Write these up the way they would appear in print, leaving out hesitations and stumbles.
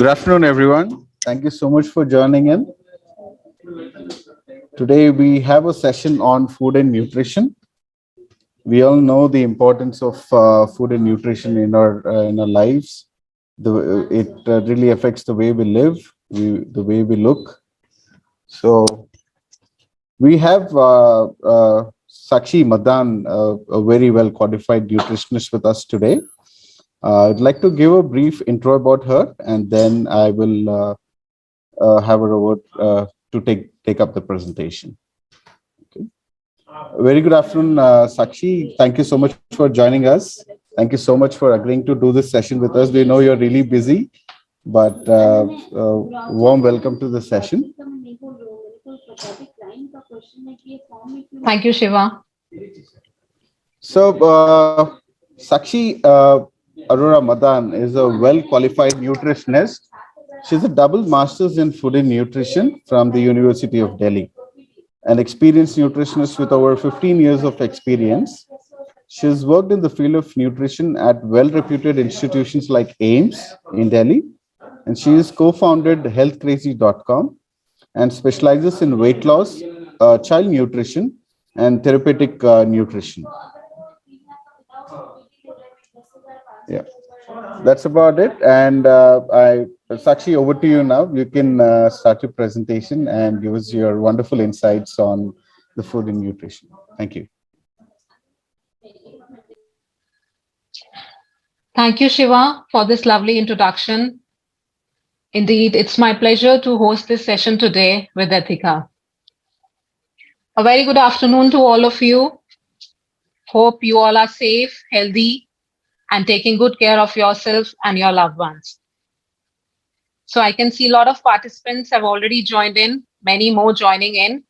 Good afternoon, everyone. Thank you so much for joining in. Today, we have a session on food and nutrition. We all know the importance of food and nutrition in our lives. It really affects the way we live, the way we look. So, we have Sakshi Madan, a very well qualified nutritionist, with us today. I'd like to give a brief intro about her, and then I will have her over to take up the presentation. Okay. Very good afternoon, Sakshi. Thank you so much for joining us. Thank you so much for agreeing to do this session with us. We know you're really busy, but warm welcome to the session. Thank you, Shiva. So, Sakshi Arora Madan is a well-qualified nutritionist. She's a double master's in food and nutrition from the University of Delhi, an experienced nutritionist with over 15 years of experience. She's worked in the field of nutrition at well-reputed institutions like AIIMS in Delhi, and she has co-founded healthcrazy.com and specializes in weight loss, child nutrition, and therapeutic nutrition. Yeah, that's about it. And Sakshi, over to you now. You can start your presentation and give us your wonderful insights on the food and nutrition. Thank you. Thank you, Shiva, for this lovely introduction. Indeed, it's my pleasure to host this session today with Etika. A very good afternoon to all of you. Hope you all are safe, healthy, and taking good care of yourself and your loved ones. So I can see a lot of participants have already joined in, many more joining in.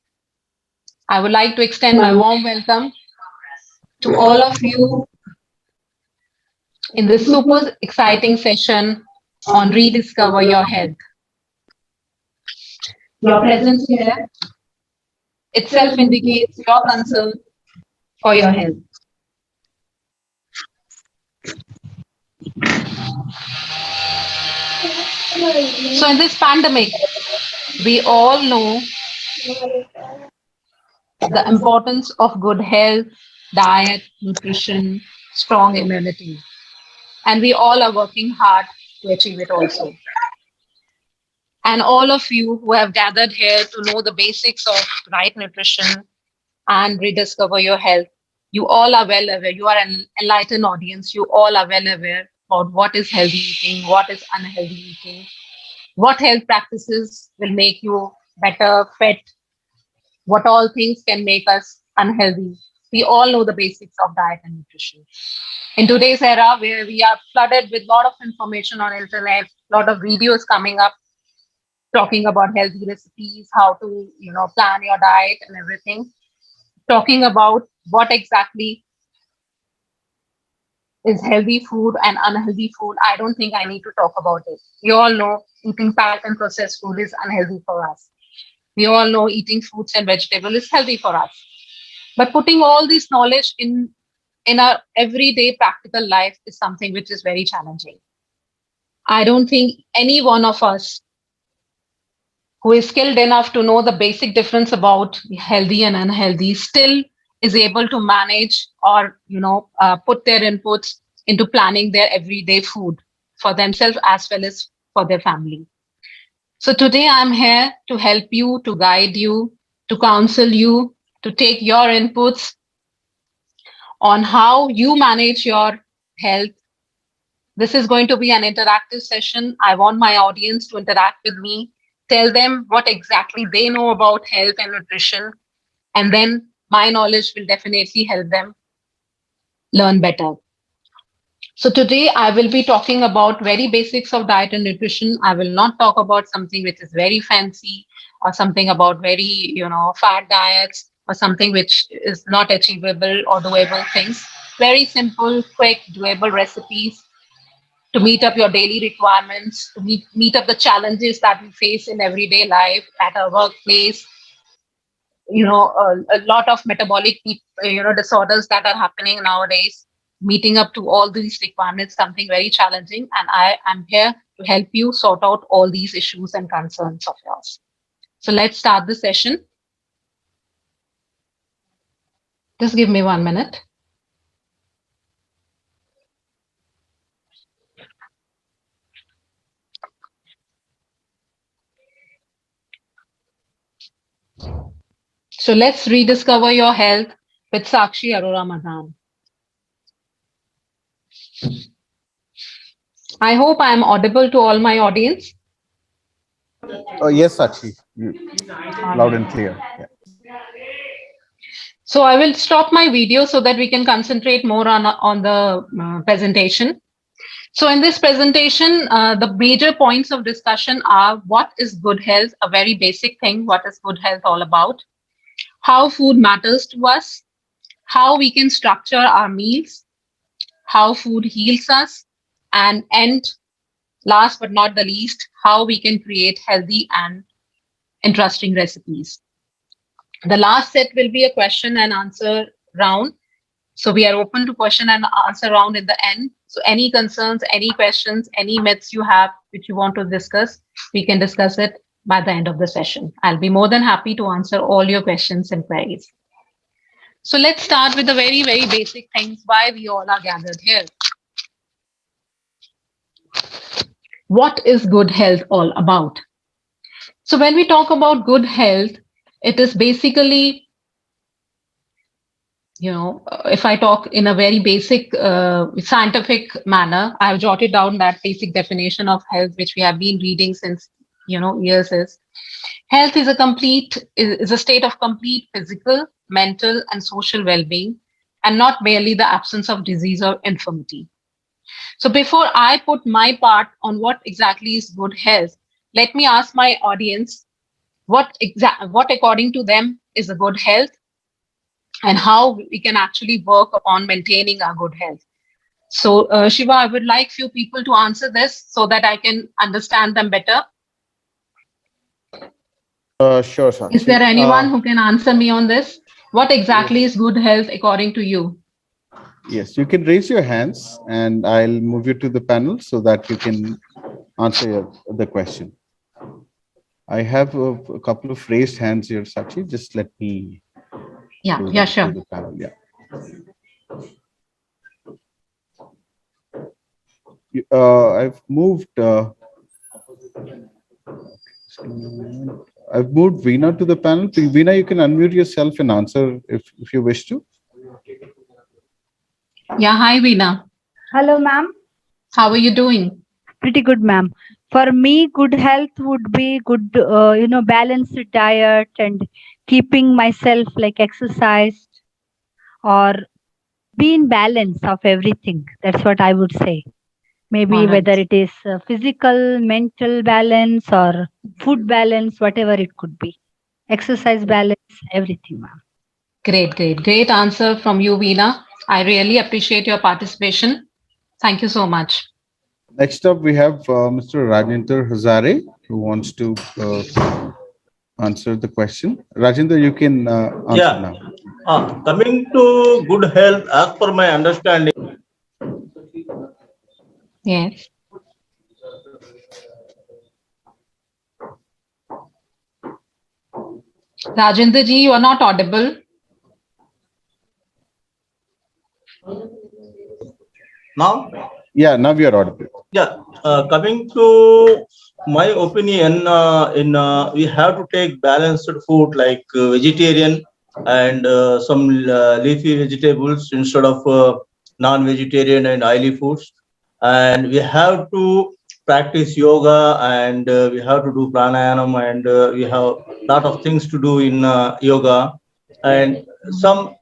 I would like to extend my warm welcome to all of you in this super exciting session on Rediscover Your Health. Your presence here itself indicates your concern for your health. So in this pandemic, we all know the importance of good health, diet, nutrition, strong immunity. And we all are working hard to achieve it also. And all of you who have gathered here to know the basics of right nutrition and rediscover your health, you all are well aware. You are an enlightened audience. You all are well aware about what is healthy eating, what is unhealthy eating, what health practices will make you better, fit, what all things can make us unhealthy. We all know the basics of diet and nutrition. In today's era, where we are flooded with a lot of information on internet, a lot of videos coming up talking about healthy recipes, how to plan your diet and everything, talking about what exactly is healthy food and unhealthy food. I don't think I need to talk about it. You all know eating packed and processed food is unhealthy for us. We all know eating fruits and vegetables is healthy for us. But putting all this knowledge in our everyday practical life is something which is very challenging. I don't think any one of us who is skilled enough to know the basic difference about healthy and unhealthy still is able to manage or put their inputs into planning their everyday food for themselves as well as for their family. So today I'm here to help you, to guide you, to counsel you, to take your inputs on how you manage your health. This is going to be an interactive session. I want my audience to interact with me, tell them what exactly they know about health and nutrition, and then my knowledge will definitely help them learn better. So today I will be talking about very basics of diet and nutrition. I will not talk about something which is very fancy or something about very, fad diets or something which is not achievable or doable things. Very simple, quick, doable recipes to meet up your daily requirements, to meet up the challenges that we face in everyday life at our workplace. A lot of metabolic, disorders that are happening nowadays. Meeting up to all these requirements, something very challenging. And I am here to help you sort out all these issues and concerns of yours. So let's start the session. Just give me 1 minute. So let's rediscover your health with Sakshi Arora Madan. I hope I am audible to all my audience. Yes, Sakshi, loud and clear. Yeah. So I will stop my video so that we can concentrate more on the presentation. So in this presentation, the major points of discussion are what is good health, a very basic thing, what is good health all about, how food matters to us, how we can structure our meals, how food heals us, and last but not the least, how we can create healthy and interesting recipes. The last set will be a question and answer round. So we are open to question and answer round in the end. So any concerns, any questions, any myths you have which you want to discuss, we can discuss it by the end of the session. I'll be more than happy to answer all your questions and queries. So let's start with the very, very basic things why we all are gathered here. What is good health all about? So when we talk about good health, it is basically, if I talk in a very basic scientific manner, I've jotted down that basic definition of health, which we have been reading since, years is health is a state of complete physical, mental, and social well-being, and not merely the absence of disease or infirmity. So before I put my part on what exactly is good health, let me ask my audience what according to them is a good health and how we can actually work upon maintaining our good health. So Shiva, I would like few people to answer this so that I can understand them better. Sure, Sakshi. Is there anyone who can answer me on this? What exactly is good health according to you? Yes, you can raise your hands and I'll move you to the panel so that you can answer the question. I have a couple of raised hands here, Sakshi. Just let me. Yeah, sure. The panel. Yeah. I've moved. I've moved Veena to the panel. Veena, you can unmute yourself and answer if you wish to. Yeah, hi Veena. Hello, ma'am. How are you doing? Pretty good, ma'am. For me, good health would be good, balanced diet and keeping myself like exercised or be in balance of everything. That's what I would say. Maybe All right. whether it is physical, mental balance or food balance, whatever it could be. Exercise balance, everything, ma'am. Great answer from you, Veena. I really appreciate your participation. Thank you so much. Next up, we have Mr. Rajendra Hazare, who wants to answer the question. Rajendra, you can answer now. Coming to good health, as per my understanding. Yes. Rajendra ji, you are not audible. Now? Yeah, now we are audible. Yeah, coming to my opinion, we have to take balanced food like vegetarian and some leafy vegetables instead of non-vegetarian and oily foods. And we have to practice yoga and we have to do pranayama and we have a lot of things to do in yoga. And some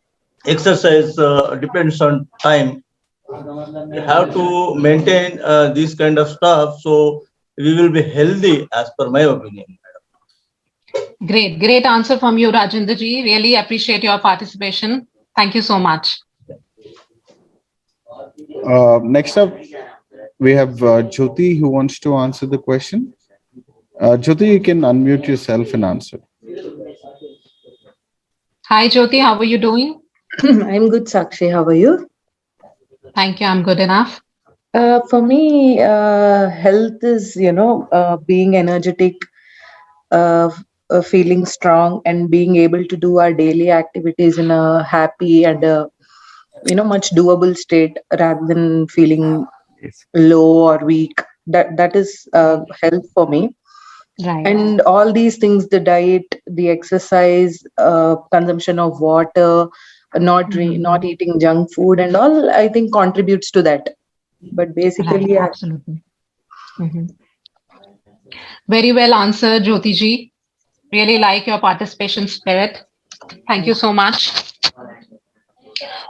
exercise depends on time. We have to maintain this kind of stuff so we will be healthy as per my opinion. Great answer from you, Rajendra ji. Really appreciate your participation. Thank you so much. Next up, we have Jyoti who wants to answer the question. Jyoti, you can unmute yourself and answer. Hi, Jyoti. How are you doing? I'm good, Sakshi. How are you? Thank you. I'm good enough. For me, health is, being energetic, feeling strong, and being able to do our daily activities in a happy and much doable state rather than feeling Yes. low or weak. That is health for me. Right. And all these things, the diet, the exercise, consumption of water, not Mhm. eating junk food and all, I think contributes to that. But Right. basically, Absolutely. Mhm. Very well answered, Jyotiji. Really like your participation spirit. Thank you so much.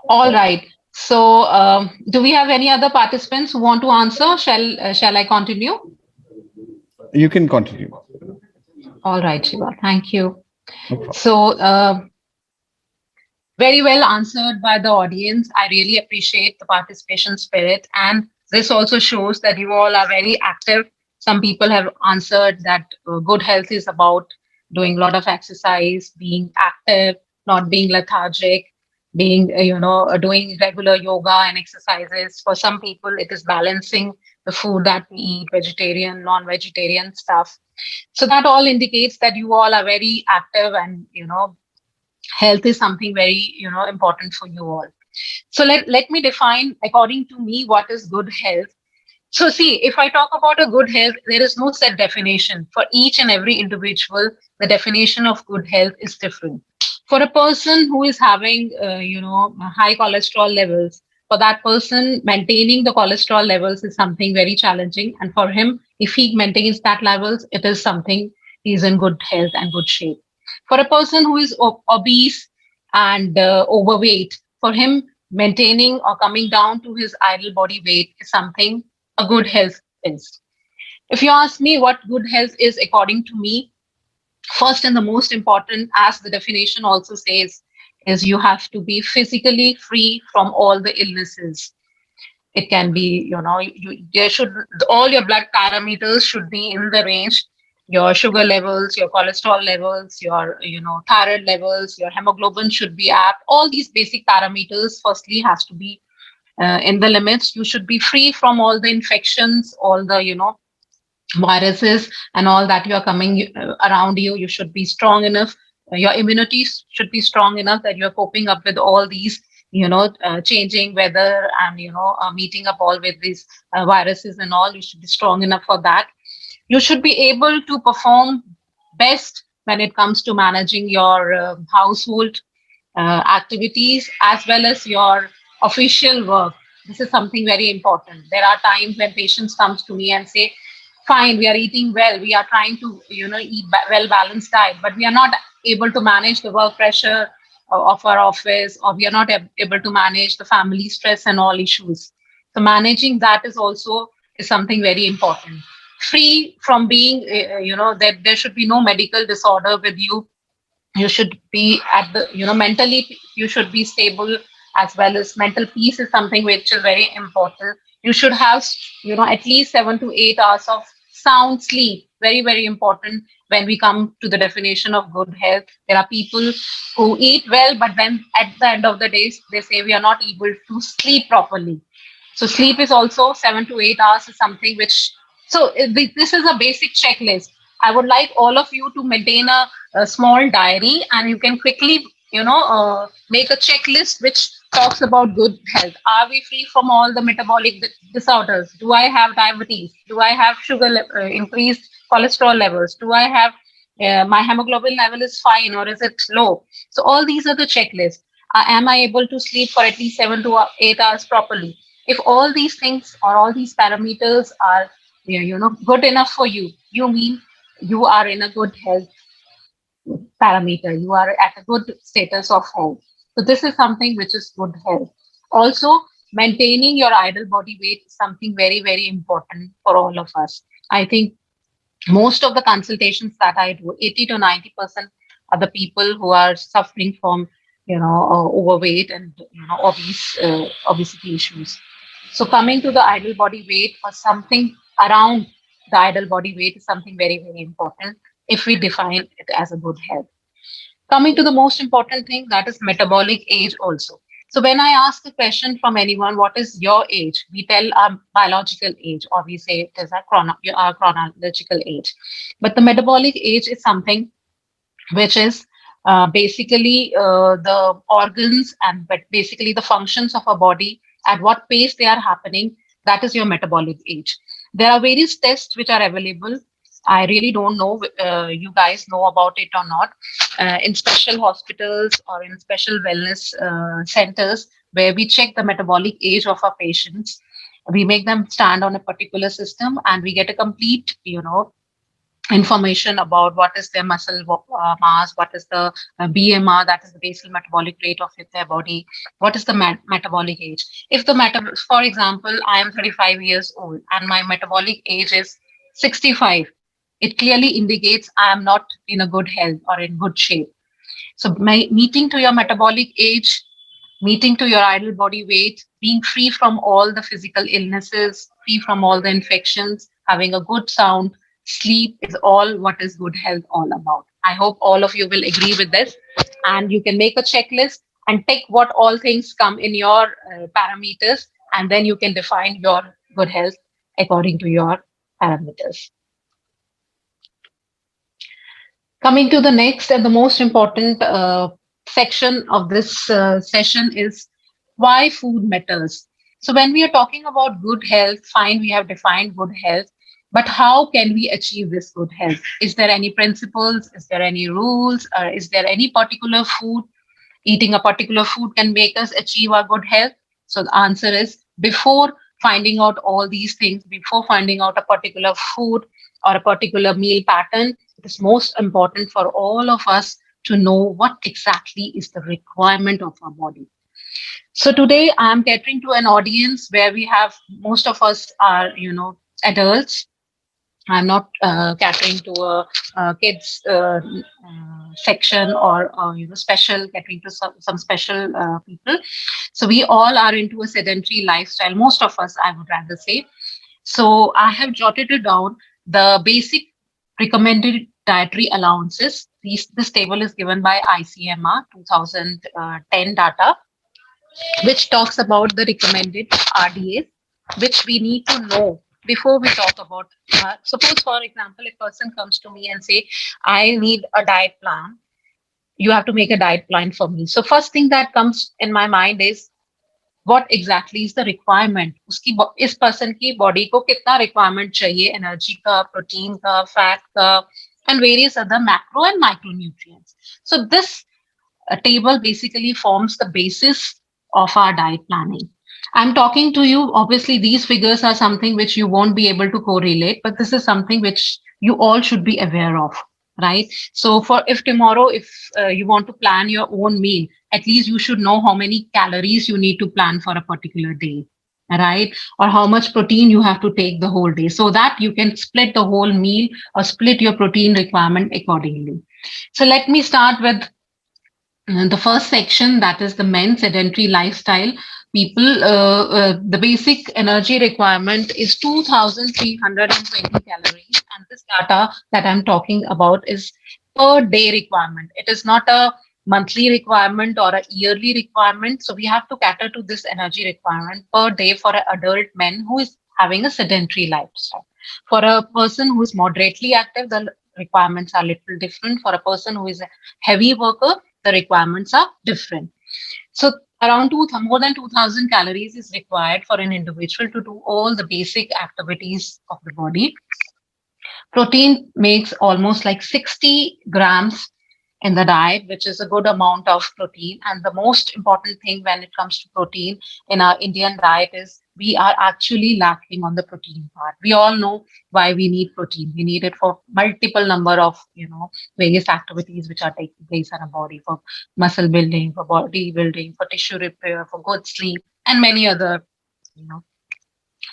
All right. So, do we have any other participants who want to answer? Shall I continue? You can continue. All right, Shiva. Thank you. No problem. So, very well answered by the audience. I really appreciate the participation spirit. And this also shows that you all are very active. Some people have answered that good health is about doing a lot of exercise, being active, not being lethargic, being, doing regular yoga and exercises. For some people, it is balancing the food that we eat, vegetarian, non vegetarian stuff. So that all indicates that you all are very active and, health is something very important for you all. So let me define according to me what is good health. So see, if I talk about a good health, there is no set definition for each and every individual. The definition of good health is different. For a person who is having high cholesterol levels, for that person maintaining the cholesterol levels is something very challenging, and for him, if he maintains that levels, it is something he's in good health and good shape. For a person who is obese and overweight, for him maintaining or coming down to his ideal body weight is something a good health is. If you ask me what good health is according to me, first and the most important, as the definition also says, is you have to be physically free from all the illnesses. It can be, there should, all your blood parameters should be in the range. Your sugar levels, your cholesterol levels, your, thyroid levels, your hemoglobin should be at all these basic parameters. Firstly, has to be in the limits. You should be free from all the infections, all the, viruses and all that you are coming around you. You should be strong enough. Your immunity should be strong enough that you're coping up with all these, changing weather and, meeting up all with these viruses and all. You should be strong enough for that. You should be able to perform best when it comes to managing your household activities as well as your official work. This is something very important. There are times when patients comes to me and say, fine, we are eating well, we are trying to eat well balanced diet, but we are not able to manage the work pressure of our office, or we are not able to manage the family stress and all issues. So managing that is also is something very important. Free from being that there should be no medical disorder with you. You should be at the mentally you should be stable, as well as mental peace is something which is very important. You should have at least 7 to 8 hours of sound sleep. Very, very important. When we come to the definition of good health, there are people who eat well, but then at the end of the day they say we are not able to sleep properly. So sleep is also 7 to 8 hours is something which. So this is a basic checklist. I would like all of you to maintain a small diary, and you can quickly, make a checklist which talks about good health. Are we free from all the metabolic disorders? Do I have diabetes? Do I have increased cholesterol levels? Do I have my hemoglobin level is fine or is it low? So all these are the checklists. Am I able to sleep for at least 7 to 8 hours properly? If all these things or all these parameters are good enough for you, you mean you are in a good health parameter. You are at a good status of health. So this is something which is good health. Also, maintaining your ideal body weight is something very, very important for all of us. I think most of the consultations that I do, 80 to 90% are the people who are suffering from, overweight and obesity issues. So coming to the ideal body weight or something around the ideal body weight is something very, very important if we define it as a good health. Coming to the most important thing, that is metabolic age also. So when I ask a question from anyone, what is your age? We tell our biological age, or we say it is our chronological age. But the metabolic age is something which is basically the organs and but basically the functions of a body at what pace they are happening. That is your metabolic age. There are various tests which are available. I really don't know you guys know about it or not. In special hospitals or in special wellness centers where we check the metabolic age of our patients, we make them stand on a particular system and we get a complete, information about what is their muscle mass, what is the BMR, that is the basal metabolic rate of their body, what is the metabolic age. If for example, I am 35 years old and my metabolic age is 65, it clearly indicates I am not in a good health or in good shape. So meeting to your metabolic age, meeting to your ideal body weight, being free from all the physical illnesses, free from all the infections, having a good sound sleep is all what is good health all about. I hope all of you will agree with this and you can make a checklist and take what all things come in your parameters, and then you can define your good health according to your parameters. Coming to the next and the most important section of this session is why food matters. So, when we are talking about good health, fine, we have defined good health, but how can we achieve this good health? Is there any principles? Is there any rules? Or is there any particular food? Eating a particular food can make us achieve our good health? So, the answer is before finding out all these things, before finding out a particular food or a particular meal pattern, it is most important for all of us to know what exactly is the requirement of our body. So today I am catering to an audience where we have most of us are, adults. I'm not catering to a kids section or special catering to some special people. So we all are into a sedentary lifestyle. Most of us, I would rather say. So I have jotted it down. The basic recommended dietary allowances. This table is given by ICMR 2010 data, which talks about the recommended RDAs, which we need to know before we talk about. Suppose, for example, a person comes to me and say, "I need a diet plan." You have to make a diet plan for me. So first thing that comes in my mind is what exactly is the requirement. इस person की body को कितना requirement चाहिए, energy का, protein का, fat का, and various other macro and micronutrients. So this table basically forms the basis of our diet planning. I'm talking to you. Obviously, these figures are something which you won't be able to correlate, but this is something which you all should be aware of, right? So, for if tomorrow, if you want to plan your own meal, at least you should know how many calories you need to plan for a particular day, right? Or how much protein you have to take the whole day, so that you can split the whole meal or split your protein requirement accordingly. So, let me start with the first section, that is the men's sedentary lifestyle people. The basic energy requirement is 2,320 calories, and this data that I'm talking about is per day requirement. It is not a monthly requirement or a yearly requirement. So we have to cater to this energy requirement per day for an adult man who is having a sedentary lifestyle. For a person who is moderately active, the requirements are little different. For a person who is a heavy worker, the requirements are different. So around more than 2,000 calories is required for an individual to do all the basic activities of the body. Protein makes almost like 60 grams in the diet, which is a good amount of protein. And the most important thing when it comes to protein in our Indian diet is we are actually lacking on the protein part. We all know why we need protein. We need it for multiple number of, various activities which are taking place in our body, for muscle building, for body building, for tissue repair, for good sleep, and many other,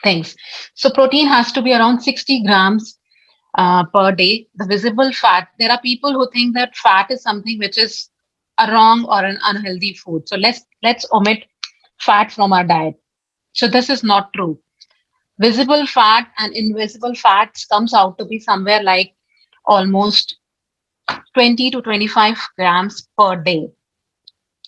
things. So protein has to be around 60 grams per day. The visible fat, there are people who think that fat is something which is a wrong or an unhealthy food. So let's omit fat from our diet. So this is not true. Visible fat and invisible fats comes out to be somewhere like almost 20 to 25 grams per day.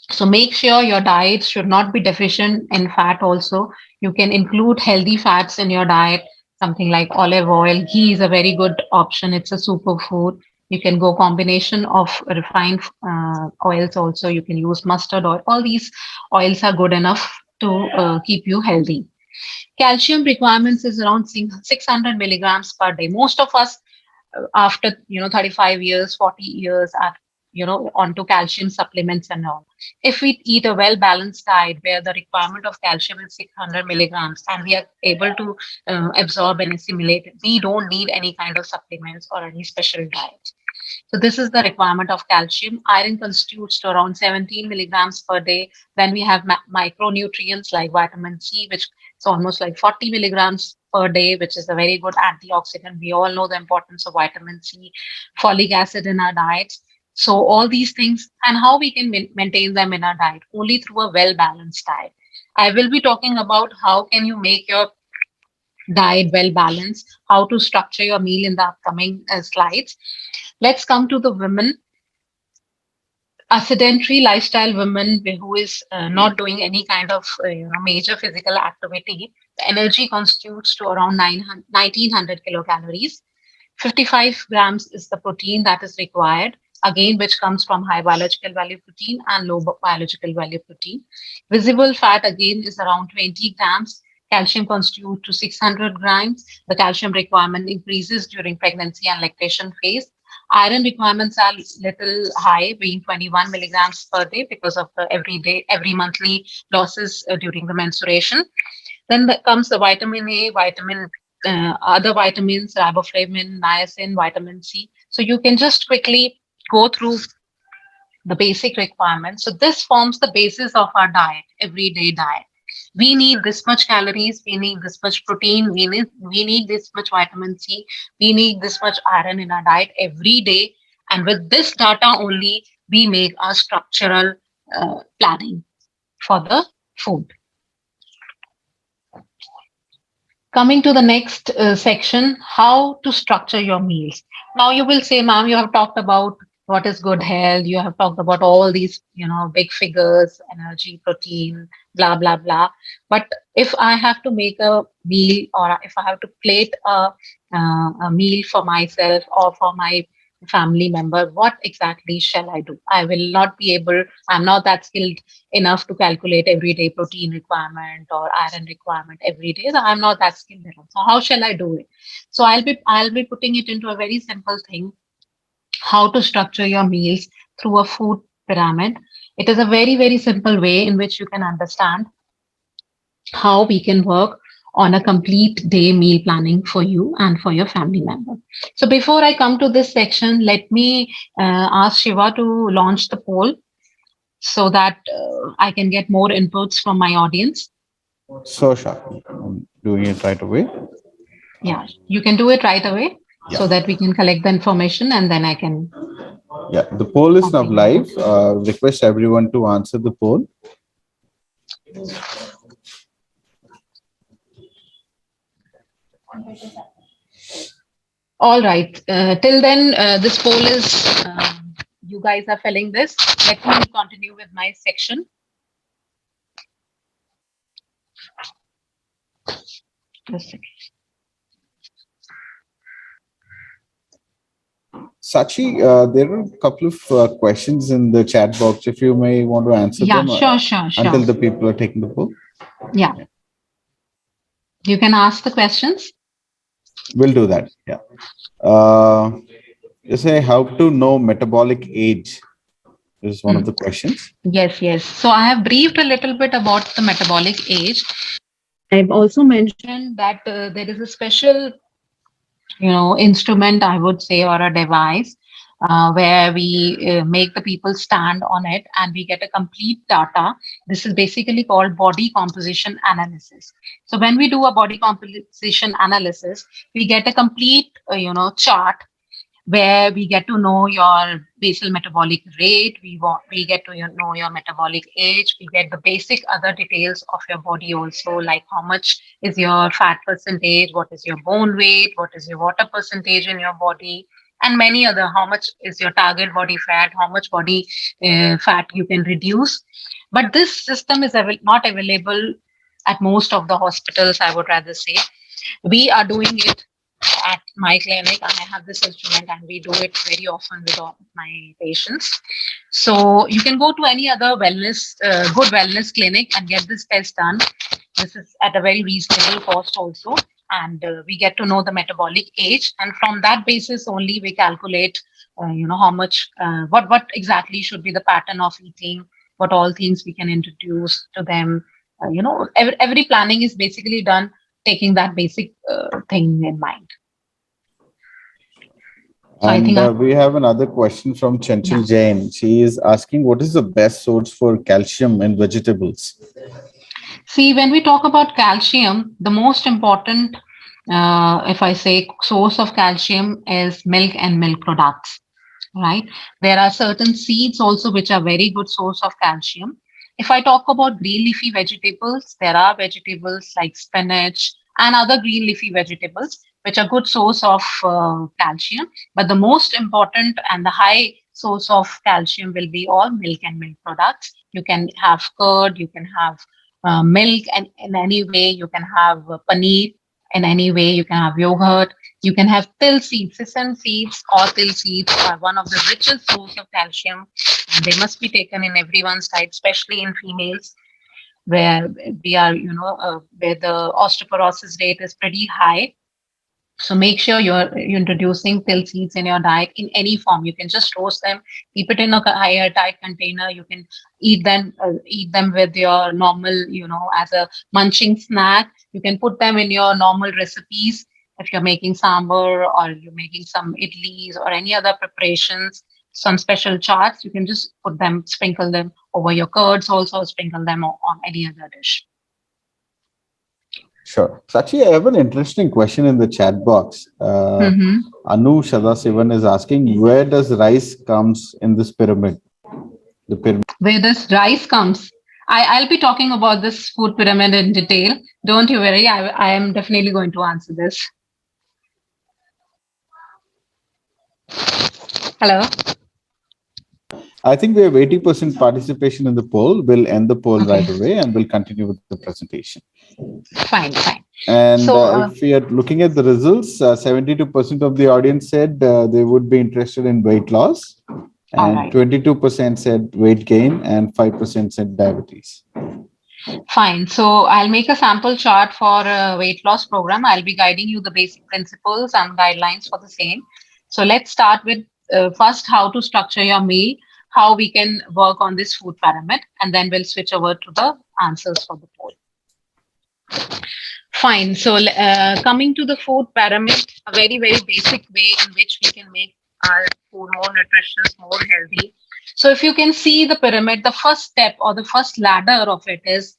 So So make sure your diet should not be deficient in fat also. You can include healthy fats in your diet, something like olive oil. Ghee is a very good option. It's a superfood. You can go combination of refined oils also. You can use mustard oil. All these oils are good enough to keep you healthy. Calcium requirements is around 600 milligrams per day. Most of us after 35 years, 40 years are onto calcium supplements and all. If we eat a well balanced diet where the requirement of calcium is 600 milligrams and we are able to absorb and assimilate it, we don't need any kind of supplements or any special diet. So this is the requirement of calcium. Iron constitutes to around 17 milligrams per day. Then we have micronutrients like vitamin C, which is almost like 40 milligrams per day, which is a very good antioxidant. We all know the importance of vitamin C, folic acid in our diets. So all these things and how we can maintain them in our diet only through a well-balanced diet. I will be talking about how can you make your diet well balanced, how to structure your meal in the upcoming slides. Let's come to the women. A sedentary lifestyle woman who is not doing any kind of major physical activity, the energy constitutes to around 1900 kilocalories. 55 grams is the protein that is required, again, which comes from high biological value protein and low biological value protein. Visible fat, again, is around 20 grams. Calcium constitutes to 600 grams. The calcium requirement increases during pregnancy and lactation phase. Iron requirements are little high, being 21 milligrams per day because of the every monthly losses during the menstruation. Then comes the vitamin A, other vitamins, riboflavin, niacin, vitamin C. So you can just quickly go through the basic requirements. So this forms the basis of our diet, everyday diet. We need this much calories, we need this much protein, we need this much vitamin C, we need this much iron in our diet every day. And with this data only, we make our structural planning for the food. Coming to the next section, how to structure your meals. Now you will say, ma'am, you have talked about what is good health. You have talked about all these, big figures, energy, protein, blah, blah, blah. But if I have to make a meal or if I have to plate a meal for myself or for my family member, what exactly shall I do? I will not be able, I'm not that skilled enough to calculate everyday protein requirement or iron requirement every day. So I'm not that skilled enough. So how shall I do it? So I'll be putting it into a very simple thing, how to structure your meals through a food pyramid. It is a very, very simple way in which you can understand how we can work on a complete day meal planning for you and for your family member. So before I come to this section, let me ask Shiva to launch the poll so that I can get more inputs from my audience. So sharp. I'm doing it right away. Yeah, you can do it right away so Yeah. that we can collect the information and then I can. Yeah, the poll is now Okay. live. Request everyone to answer the poll. All right. Till then, this poll is, you guys are filling this. Let me continue with my section. Just a second. Sakshi, there are a couple of questions in the chat box. If you may want to answer Yeah, them sure. until the people are taking the poll. Yeah. You can ask the questions. We'll do that. Yeah. You say how to know metabolic age is one of the questions. Yes. So I have briefed a little bit about the metabolic age. I've also mentioned that there is a special, instrument, I would say, or a device where we make the people stand on it and we get a complete data. This is basically called body composition analysis. So when we do a body composition analysis, we get a complete, chart where we get to know your basal metabolic rate, we get to know your metabolic age, we get the basic other details of your body also, like how much is your fat percentage, what is your bone weight, what is your water percentage in your body, and many other. How much is your target body fat? How much body fat you can reduce? But this system is not available at most of the hospitals, I would rather say. We are doing it at my clinic. I have this instrument and we do it very often with all my patients. So you can go to any other good wellness clinic and get this test done. This is at a very reasonable cost also. And we get to know the metabolic age. And from that basis only we calculate, how much, what exactly should be the pattern of eating, what all things we can introduce to them. Every planning is basically done taking that basic thing in mind. So I think And we have another question from Chanchal Jain. She is asking, what is the best source for calcium in vegetables? see, when we talk about calcium, the most important, if I say, source of calcium is milk and milk products, right? There are certain seeds also which are very good source of calcium. If I talk about green leafy vegetables, there are vegetables like spinach and other green leafy vegetables which are good source of calcium. But the most important and the high source of calcium will be all milk and milk products. You can have curd, you can have milk, and in any way you can have paneer. In any way you can have yogurt. You can have till seeds. Sesame seeds or till seeds are one of the richest source of calcium. And they must be taken in everyone's diet, especially in females, where we are, where the osteoporosis rate is pretty high. So make sure you're introducing till seeds in your diet in any form. You can just roast them, keep it in a higher tight container. You can eat them with your normal, as a munching snack. You can put them in your normal recipes. If you're making sambar or you're making some idlis or any other preparations, some special charts, you can just sprinkle them over your curds, also sprinkle them on any other dish. Sure. Sakshi, I have an interesting question in the chat box. Anu Shadasivan is asking, where does rice comes in this pyramid? The pyramid. Where this rice comes? I'll be talking about this food pyramid in detail. Don't you worry. I am definitely going to answer this. Hello? I think we have 80% participation in the poll. We'll end the poll right away and we'll continue with the presentation. Fine. And if we are looking at the results, 72% of the audience said they would be interested in weight loss, and 22% said weight gain, and 5% said diabetes. Fine. So I'll make a sample chart for a weight loss program. I'll be guiding you the basic principles and guidelines for the same. So let's start with first how to structure your meal, how we can work on this food pyramid, and then we'll switch over to the answers for the poll. Fine. So coming to the food pyramid, a very, very basic way in which we can make our food more nutritious, more healthy. So if you can see the pyramid, the first step or the first ladder of it is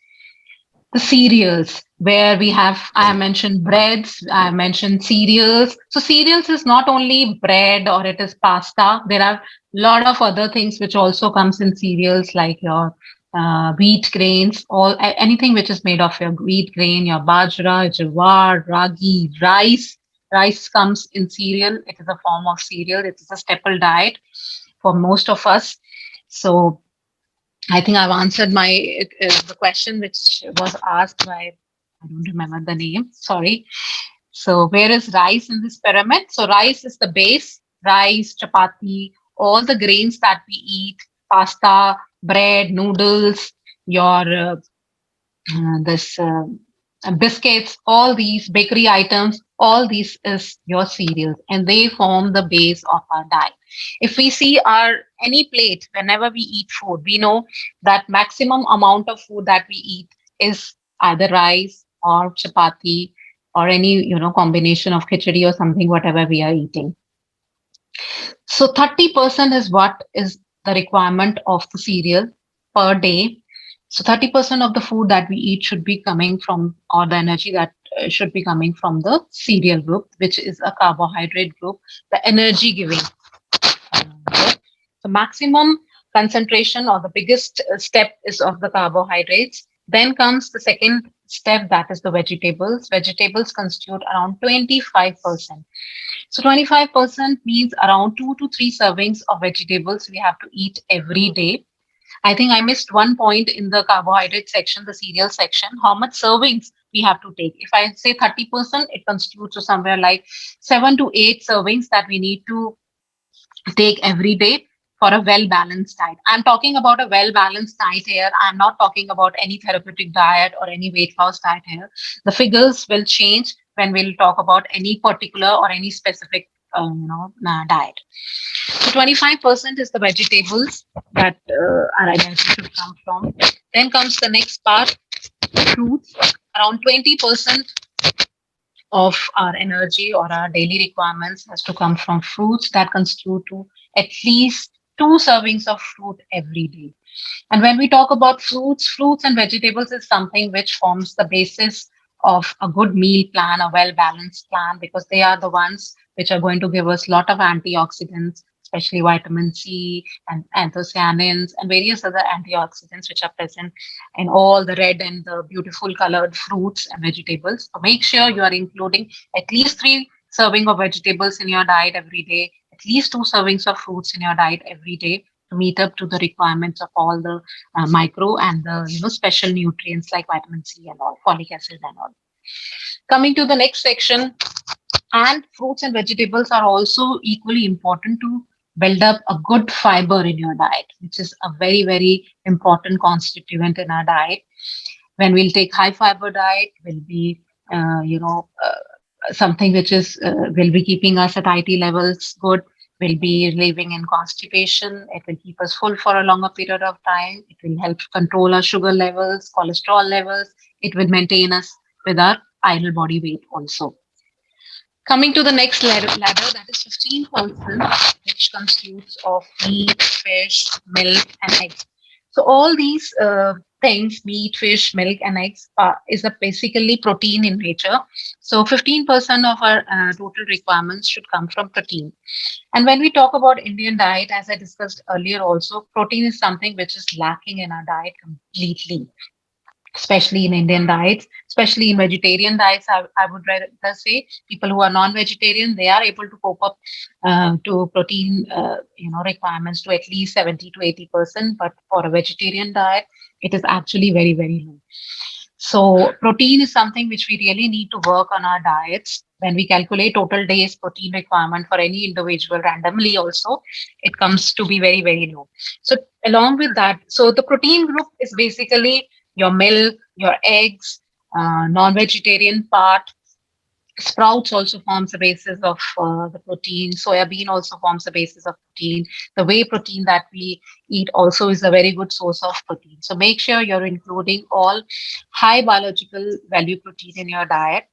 the cereals, where we have, I mentioned breads, I mentioned cereals. So cereals is not only bread or it is pasta. There are a lot of other things which also comes in cereals, like your wheat grains, anything which is made of your wheat grain, your bajra, jawar, ragi, rice. Rice comes in cereal. It is a form of cereal. It is a staple diet for most of us. So I think I've answered the question which was asked by, I don't remember the name, sorry. So where is rice in this pyramid? So rice is the base, rice, chapati, all the grains that we eat, pasta, bread, noodles, your biscuits, all these bakery items, all these is your cereals, and they form the base of our diet. If we see any plate, whenever we eat food, we know that maximum amount of food that we eat is either rice or chapati or any combination of khichdi or something, whatever we are eating. So 30% is what is the requirement of the cereal per day. So 30% of the food that we eat should be coming from, or the energy that should be coming from the cereal group, which is a carbohydrate group, the energy giving. The maximum concentration or the biggest step is of the carbohydrates. Then comes the second step, that is the vegetables. Vegetables constitute around 25%. So 25% means around 2 to 3 servings of vegetables we have to eat every day. I think I missed one point in the carbohydrate section, the cereal section, how much servings we have to take. If I say 30%, it constitutes to somewhere like 7 to 8 servings that we need to take every day for a well balanced diet. I'm talking about a well balanced diet here. I'm not talking about any therapeutic diet or any weight loss diet here. The figures will change when we'll talk about any particular or any specific diet. So 25% is the vegetables that our energy should come from. Then comes the next part, fruits. Around 20% of our energy or our daily requirements has to come from fruits that constitute to at least 2 servings of fruit every day. And when we talk about fruits and vegetables is something which forms the basis of a good meal plan, a well balanced plan, because they are the ones which are going to give us a lot of antioxidants, especially vitamin C and anthocyanins and various other antioxidants which are present in all the red and the beautiful colored fruits and vegetables. So make sure you are including at least 3 servings of vegetables in your diet every day, at least 2 servings of fruits in your diet every day to meet up to the requirements of all the micro and the special nutrients like vitamin C and all, folic acid and all. Coming to the next section, and fruits and vegetables are also equally important to build up a good fiber in your diet, which is a very, very important constituent in our diet. When we'll take high fiber diet, will be, something which is will be keeping our satiety levels good, will be relieving in constipation. It will keep us full for a longer period of time. It will help control our sugar levels, cholesterol levels. It will maintain us with our ideal body weight also. Coming to the next ladder, that is 15%, which constitutes of meat, fish, milk, and eggs. So all these things, meat, fish, milk, and eggs, is a basically protein in nature. So 15% of our total requirements should come from protein. And when we talk about Indian diet, as I discussed earlier also, protein is something which is lacking in our diet completely, especially in Indian diets, especially in vegetarian diets. I would rather say people who are non-vegetarian, they are able to cope up to protein, requirements to at least 70 to 80%. But for a vegetarian diet, it is actually very, very low. So protein is something which we really need to work on our diets. When we calculate total days protein requirement for any individual randomly also, it comes to be very, very low. So along with that, so the protein group is basically your milk, your eggs, non-vegetarian part. Sprouts also forms the basis of the protein. Soya bean also forms the basis of protein. The whey protein that we eat also is a very good source of protein. So make sure you're including all high biological value protein in your diet.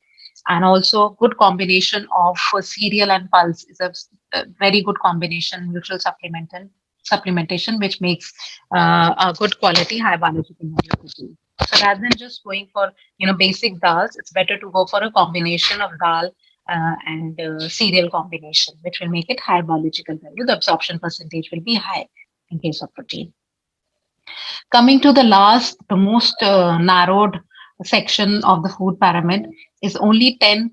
And also good combination of cereal and pulse is a very good combination, neutral supplementation, which makes a good quality high biological value protein. So rather than just going for basic dals, it's better to go for a combination of dal and cereal combination, which will make it high biological value. The absorption percentage will be high in case of protein. Coming to the last, the most narrowed section of the food pyramid is only 10%.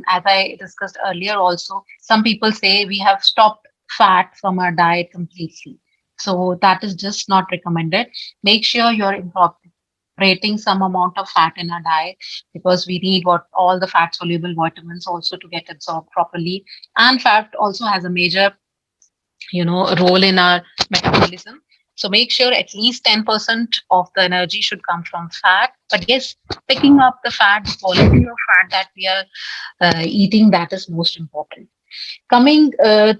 As I discussed earlier also, some people say we have stopped fat from our diet completely. So that is just not recommended. Make sure you're incorporating some amount of fat in our diet, because we need all the fat soluble vitamins also to get absorbed properly. And fat also has a major role in our metabolism. So make sure at least 10% of the energy should come from fat. But yes, picking up the fat, the quality of fat that we are eating, that is most important. Coming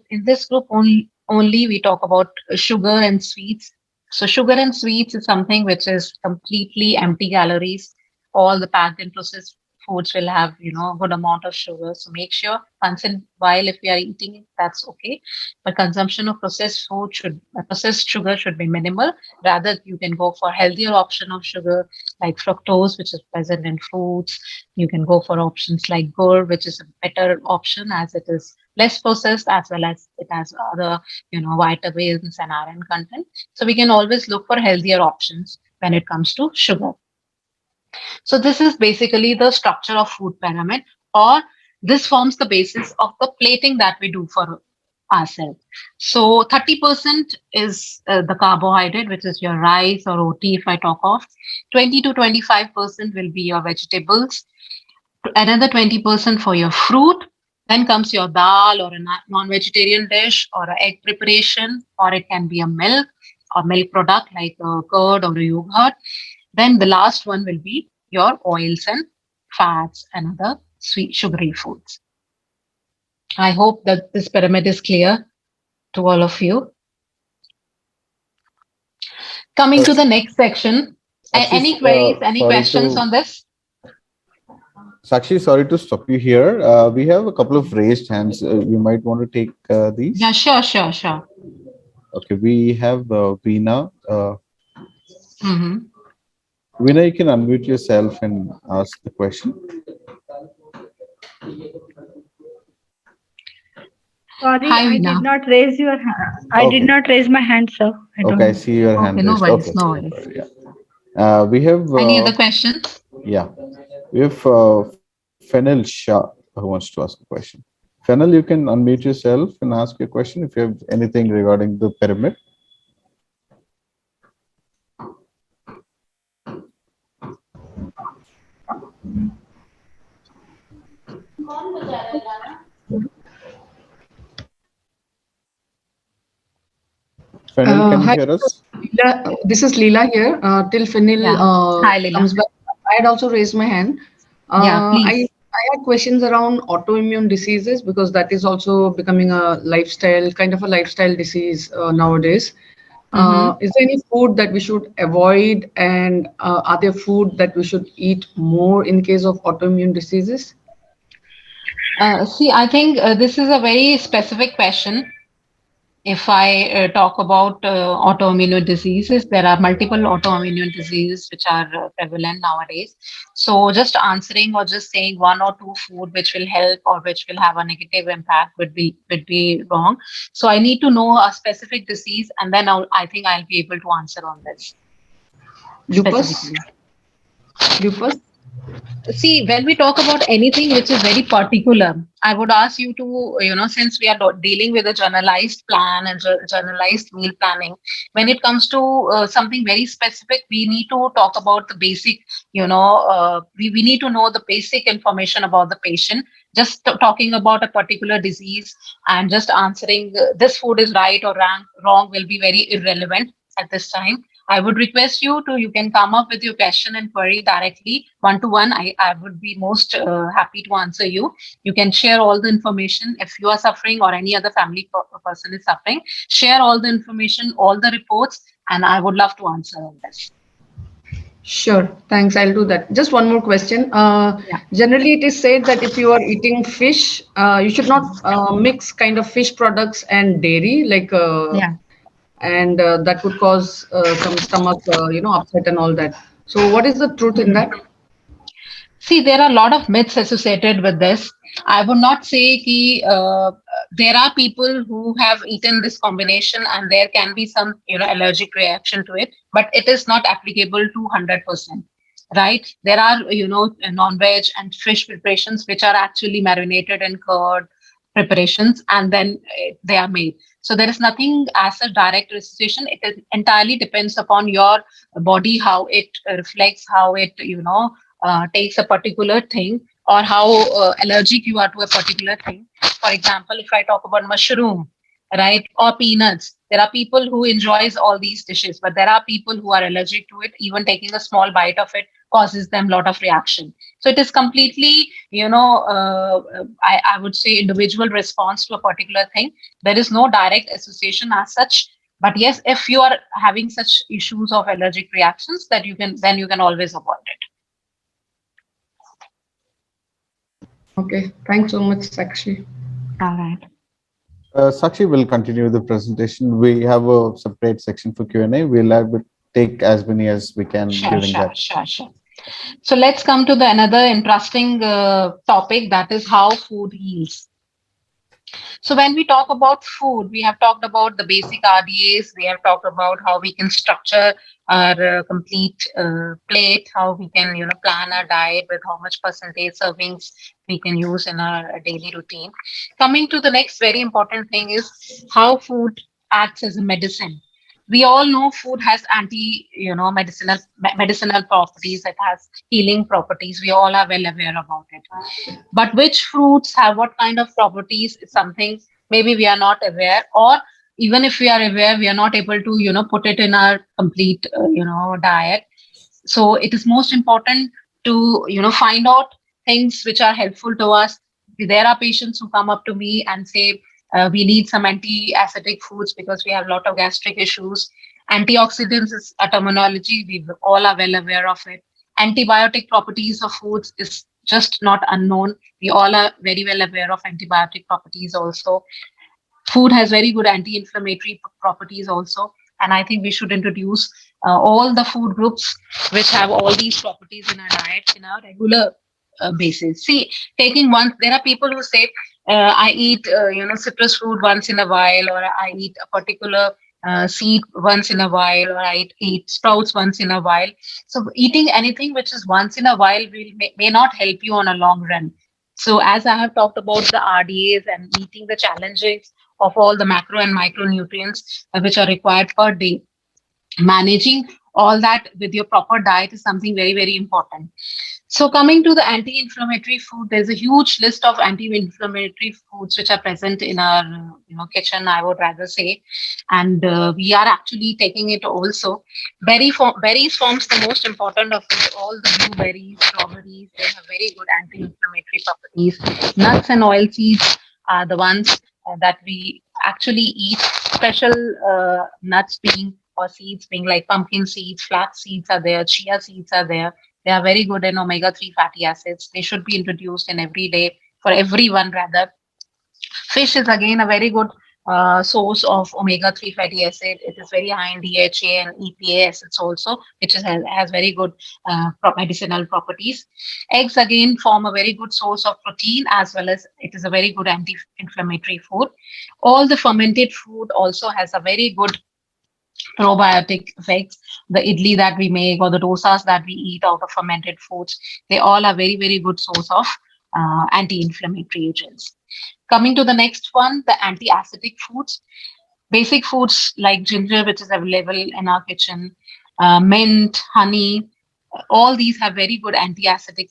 in this group only we talk about sugar and sweets. So sugar and sweets is something which is completely empty calories. All the packed and processed foods will have good amount of sugar. So make sure once in a while if we are eating it, that's okay. But consumption of processed sugar should be minimal. Rather, you can go for healthier option of sugar like fructose, which is present in fruits. You can go for options like gur, which is a better option as it is less processed, as well as it has other vitamins and iron content. So we can always look for healthier options when it comes to sugar. So this is basically the structure of food pyramid, or this forms the basis of the plating that we do for ourselves. So 30% is the carbohydrate, which is your rice or roti if I talk of. 20 to 25% will be your vegetables, another 20% for your fruit. Then comes your dal or a non-vegetarian dish or an egg preparation, or it can be a milk or milk product like a curd or a yogurt. Then the last one will be your oils and fats and other sweet sugary foods. I hope that this pyramid is clear to all of you. Coming Uh, to the next section, any queries, any sorry questions to on this? Sakshi, sorry to stop you here. We have a couple of raised hands. You might want to take Yeah, these. sure. Okay, we have Veena. Hmm. Veena, you can unmute yourself and ask the question. Sorry, Hi, I Veena. did not raise your hand. I did Okay, not raise my hand, sir. I okay, I don't. see your Okay, hand no raised. Okay, worries, no worries. yeah. We have Any other questions? yeah, we have Fennel Shah who wants to ask a question. Fennel, you can unmute yourself and ask your question if you have anything regarding the pyramid. Fennel, can you Hi, hear us? Leela. This is Leela here. Till Finil Yeah. Hi, Leela. comes back, I had also raised my hand. Yeah, Uh, I please. I had questions around autoimmune diseases because that is also becoming a lifestyle, kind of a lifestyle disease nowadays. Mm-hmm. Is there any food that we should avoid, and are there food that we should eat more in case of autoimmune diseases? See, I think this is a very specific question. If I talk about autoimmune diseases, there are multiple autoimmune diseases which are prevalent nowadays. So, just answering or just saying one or two food which will help or which will have a negative impact would be wrong. So, I need to know a specific disease, and then I think I'll be able to answer on this Lupus, specifically. lupus. See, when we talk about anything which is very particular, I would ask you to, since we are dealing with a generalized plan and generalized meal planning, when it comes to something very specific, we need to talk about the basic, we need to know the basic information about the patient. Just talking about a particular disease and just answering this food is right or wrong will be very irrelevant at this time. I would request you can come up with your question and query directly one to one. I would be most happy to answer you. You can share all the information if you are suffering or any other family person is suffering. Share all the information, all the reports, and I would love to answer on this. Sure, thanks. I'll do that. Just one more question. Yeah. Generally, it is said that if you are eating fish, you should not mix kind of fish products and dairy, Yeah. and that could cause some stomach, upset and all that. So, what is the truth in Mhm. that? See, there are a lot of myths associated with this. I would not say that there are people who have eaten this combination and there can be some, allergic reaction to it, but it is not applicable to 100%. Right? There are, non-veg and fish preparations which are actually marinated in curd preparations and then they are made. So there is nothing as a direct association. Entirely depends upon your body, how it reflects, how it, takes a particular thing or how allergic you are to a particular thing. For example, if I talk about mushroom, right, or peanuts, there are people who enjoys all these dishes, but there are people who are allergic to it. Even taking a small bite of it causes them a lot of reaction. So it is completely, I would say individual response to a particular thing. There is no direct association as such. But yes, if you are having such issues of allergic reactions, that you can always avoid it. Okay, thanks so much, Sakshi. All right. Sakshi will continue the presentation. We have a separate section for Q&A. We'll take as many as we can Sure, during sure, that. sure, sure. So let's come to the another interesting topic, that is how food heals. So when we talk about food, we have talked about the basic RDAs. We have talked about how we can structure our complete plate, how we can plan our diet with how much percentage servings we can use in our daily routine. Coming to the next very important thing is how food acts as a medicine. We all know food has medicinal properties. It has healing properties. We all are well aware about it, but which fruits have what kind of properties is something maybe we are not aware, or even if we are aware, we are not able to put it in our complete diet. So it is most important to find out things which are helpful to us. There are patients who come up to me and say, we need some anti-acidic foods because we have a lot of gastric issues. Antioxidants is a terminology we all are well aware of it. Antibiotic properties of foods is just not unknown. We all are very well aware of antibiotic properties also. Food has very good anti-inflammatory properties also, and I think we should introduce all the food groups which have all these properties in our diet in a regular basis. See, taking one, there are people who say, I eat citrus fruit once in a while, or I eat a particular seed once in a while, or I eat sprouts once in a while. So eating anything which is once in a while may not help you on a long run. So as I have talked about the RDAs and meeting the challenges of all the macro and micronutrients which are required per day, managing all that with your proper diet is something very, very important. So coming to the anti-inflammatory food, there's a huge list of anti-inflammatory foods which are present in our kitchen, I would rather say, and we are actually taking it also. Berries forms the most important of it. All the blueberries, strawberries, they have very good anti-inflammatory properties. Nuts and oil seeds are the ones that we actually eat. Special nuts being or seeds being like pumpkin seeds, flax seeds are there, chia seeds are there. They are very good in omega-3 fatty acids. They should be introduced in every day for everyone rather. Fish is again a very good source of omega-3 fatty acid. It is very high in DHA and EPA acids also, which has very good medicinal properties. Eggs again form a very good source of protein, as well as it is a very good anti-inflammatory food. All the fermented food also has a very good probiotic effects. The idli that we make or the dosas that we eat out of fermented foods, they all are very, very good source of anti-inflammatory agents. Coming to the next one, the anti-acidic foods. Basic foods like ginger, which is available in our kitchen, mint, honey, all these have very good anti-acidic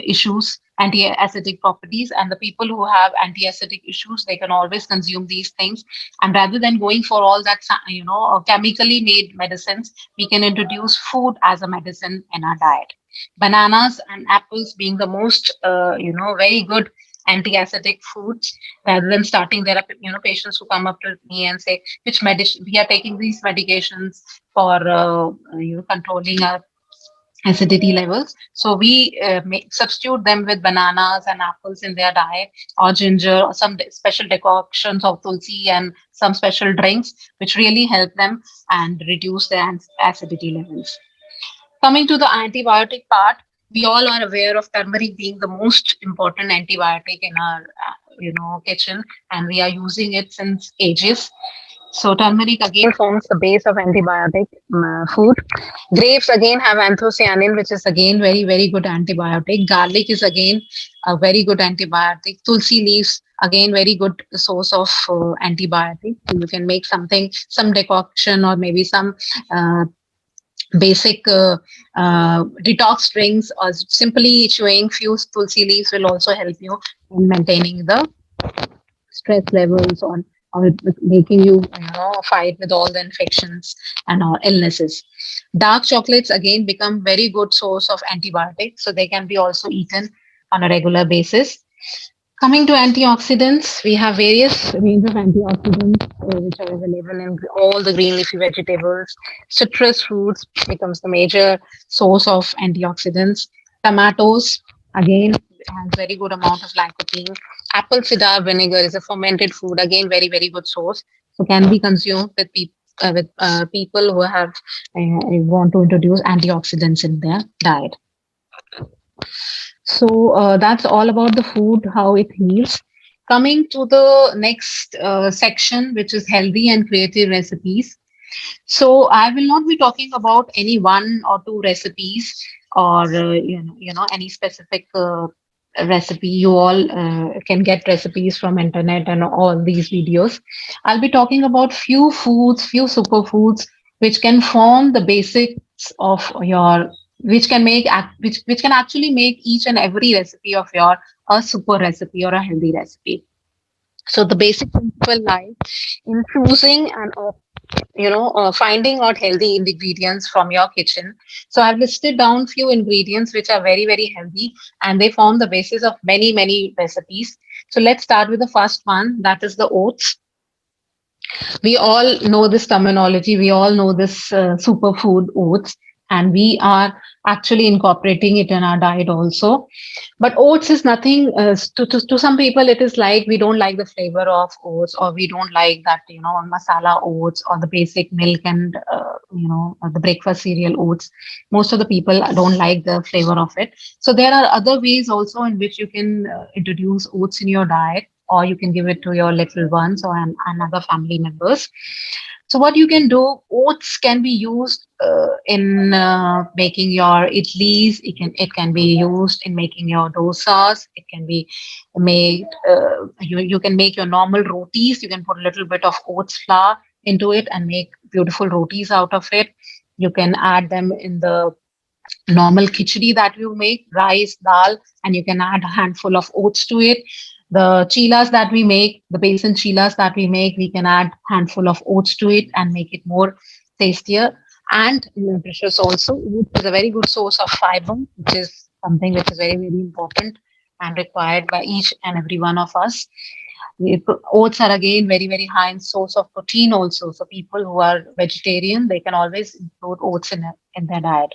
issues, anti-acidic properties, and the people who have anti-acidic issues, they can always consume these things. And rather than going for all that, chemically made medicines, we can introduce food as a medicine in our diet. Bananas and apples being the most, very good anti-acidic foods. Rather than starting, there are patients who come up to me and say, which medicine we are taking these medications for controlling our acidity levels. So we substitute them with bananas and apples in their diet, or ginger, or some special decoctions of tulsi and some special drinks, which really help them and reduce their acidity levels. Coming to the antibiotic part, we all are aware of turmeric being the most important antibiotic in our kitchen, and we are using it since ages. So turmeric again forms the base of antibiotic food. Grapes again have anthocyanin, which is again very, very good antibiotic. Garlic is again a very good antibiotic. Tulsi leaves again very good source of antibiotic. You can make some decoction, or maybe some basic detox drinks, or simply chewing few tulsi leaves will also help you in maintaining the stress levels on, or making you fight with all the infections and illnesses. Dark chocolates again become very good source of antibiotics, so they can be also eaten on a regular basis. Coming to antioxidants, we have various range of antioxidants which are available in all the green leafy vegetables. Citrus fruits becomes the major source of antioxidants. Tomatoes, again, has very good amount of lycopene. Apple cider vinegar is a fermented food, again, very, very good source. So can be consumed with people who have want to introduce antioxidants in their diet. So that's all about the food, how it heals. Coming to the next section, which is healthy and creative recipes. So I will not be talking about any one or two recipes, or any specific recipe. You all can get recipes from internet and all these videos. I'll be talking about few foods, few superfoods, which can form the basics of your, which can which can actually make each and every recipe of your a super recipe or a healthy recipe. So the basic principle lies in choosing and finding out healthy ingredients from your kitchen. So I've listed down few ingredients which are very very healthy, and they form the basis of many many recipes. So let's start with the first one, that is the oats. We all know this terminology, we all know this superfood oats, and we are actually incorporating it in our diet also. But oats is nothing, to some people it is like we don't like the flavor of oats, or we don't like that masala oats or the basic milk and the breakfast cereal oats. Most of the people don't like the flavor of it. So there are other ways also in which you can introduce oats in your diet, or you can give it to your little ones or another family members. So what you can do, oats can be used in making your idlis. It can be used in making your dosas. It can be made. You can make your normal rotis. You can put a little bit of oats flour into it and make beautiful rotis out of it. You can add them in the normal khichdi that you make, rice, dal, and you can add a handful of oats to it. The chilas that we make, the basin chilas that we make, we can add handful of oats to it and make it more tastier and nutritious also. Oats is a very good source of fiber, which is something which is very, very important and required by each and every one of us. Oats are again very, very high in source of protein also. So people who are vegetarian, they can always include oats in their diet.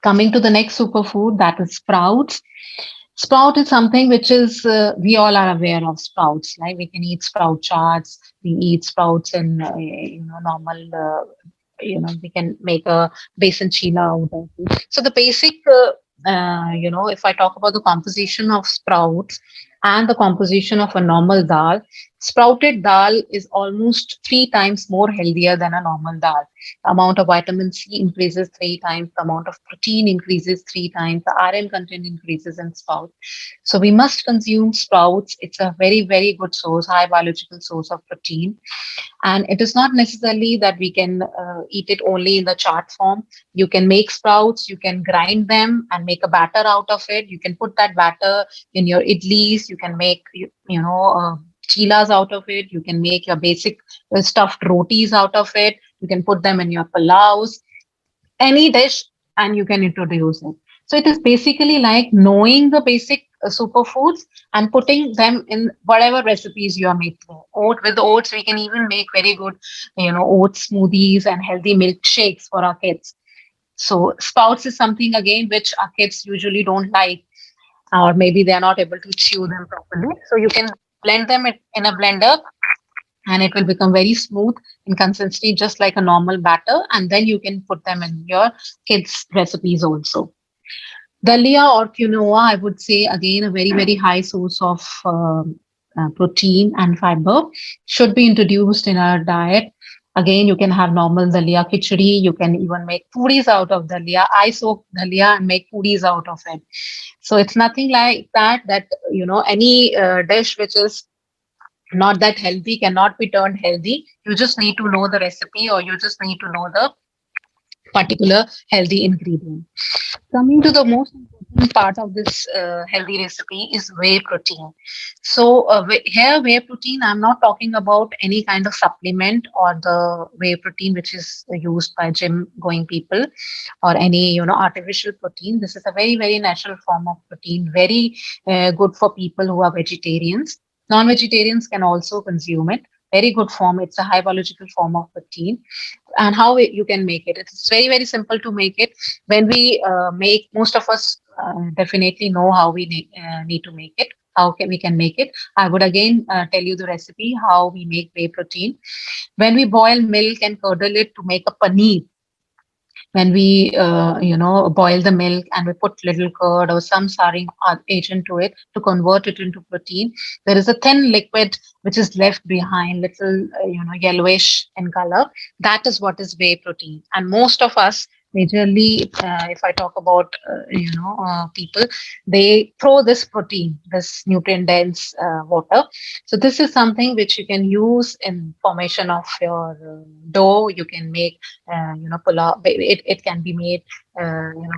Coming to the next superfood, that is sprouts. Sprout is something which is, we all are aware of sprouts, right? We can eat sprout charts, we eat sprouts in normal, we can make a basin chila out of it. So the basic, if I talk about the composition of sprouts and the composition of a normal dal, sprouted dal is almost 3 times more healthier than a normal dal. The amount of vitamin C increases 3 times, the amount of protein increases 3 times, the iron content increases in sprout. So we must consume sprouts. It's a very, very good source, high biological source of protein. And it is not necessarily that we can eat it only in the chart form. You can make sprouts, you can grind them and make a batter out of it. You can put that batter in your idlis, you can make, chilas out of it, you can make your basic stuffed rotis out of it, you can put them in your pulaus, any dish, and you can introduce it. So it is basically like knowing the basic superfoods and putting them in whatever recipes you are making. With oats, we can even make very good, oat smoothies and healthy milkshakes for our kids. So sprouts is something again which our kids usually don't like, or maybe they are not able to chew them properly. So you can blend them in a blender, and it will become very smooth in consistency, just like a normal batter. And then you can put them in your kids' recipes also. Dalia or quinoa, I would say, again, a very, very high source of protein and fiber, should be introduced in our diet. Again, you can have normal dalia khichdi. You can even make puris out of dalia. I soak dalia and make puris out of it. So it's nothing like that, any dish which is not that healthy cannot be turned healthy. You just need to know the recipe, or you just need to know the particular healthy ingredient. Coming to the most important part of this healthy recipe is whey protein. So here whey protein, I'm not talking about any kind of supplement or the whey protein which is used by gym going people, or any artificial protein. This is a very very natural form of protein, very good for people who are vegetarians. Non-vegetarians can also consume it. Very good form. It's a high biological form of protein. And how you can make it, it's very very simple to make it. When we make, most of us definitely know how we need to make it, how we can make it. I would again tell you the recipe how we make whey protein. When we boil milk and curdle it to make a paneer, when we boil the milk and we put little curd or some souring agent to it to convert it into protein, there is a thin liquid which is left behind, little yellowish in color. That is what is whey protein. And most of us, majorly, if I talk about people, they throw this protein, this nutrient dense water. So this is something which you can use in formation of your dough. You can make pulao. It can be made,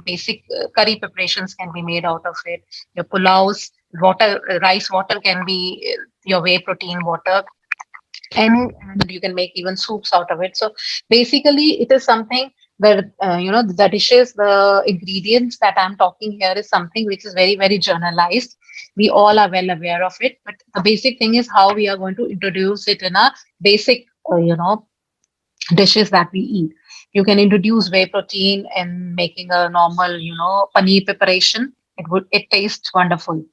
basic curry preparations can be made out of it. Your pulaus, water, rice water can be your whey protein water. And you can make even soups out of it. So basically it is something where the dishes, the ingredients that I'm talking here is something which is very, very generalized. We all are well aware of it, but the basic thing is how we are going to introduce it in a basic dishes that we eat. You can introduce whey protein in making a normal paneer preparation. It tastes wonderful.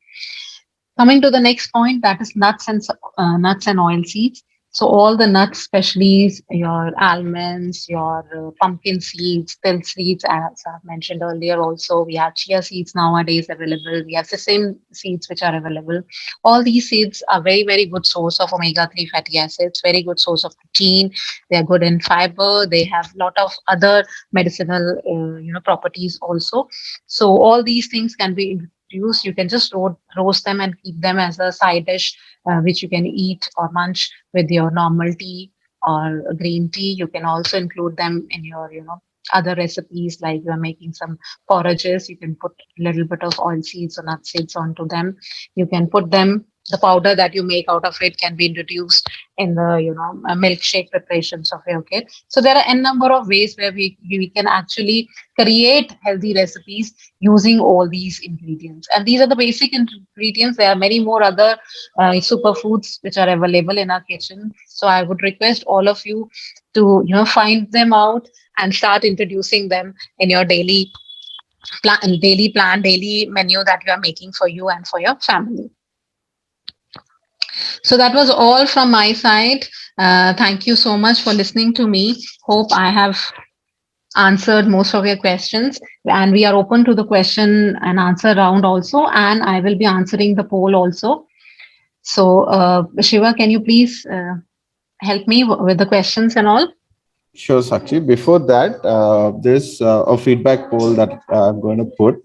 Coming to the next point, that is nuts and oil seeds. So all the nuts, especially your almonds, your pumpkin seeds, till seeds, as I've mentioned earlier. Also, we have chia seeds nowadays available. We have sesame seeds which are available. All these seeds are very, very good source of omega-3 fatty acids. Very good source of protein. They are good in fiber. They have a lot of other medicinal properties also. So all these things can be use. You can just roast them and keep them as a side dish, which you can eat or munch with your normal tea or green tea. You can also include them in your other recipes, like you're making some porridges. You can put a little bit of oil seeds or nut seeds onto them. You can put them, the powder that you make out of it can be introduced in the milkshake preparations of your kid. So there are a number of ways where we can actually create healthy recipes using all these ingredients. And these are the basic ingredients. There are many more other superfoods which are available in our kitchen. So I would request all of you to find them out and start introducing them in your daily menu that you are making for you and for your family. So that was all from my side. Thank you so much for listening to me. Hope I have answered most of your questions, and we are open to the question and answer round also, and I will be answering the poll also. So Shiva, can you please help me with the questions and all? Sure, Sakshi. Before that, there's a feedback poll that I'm going to put.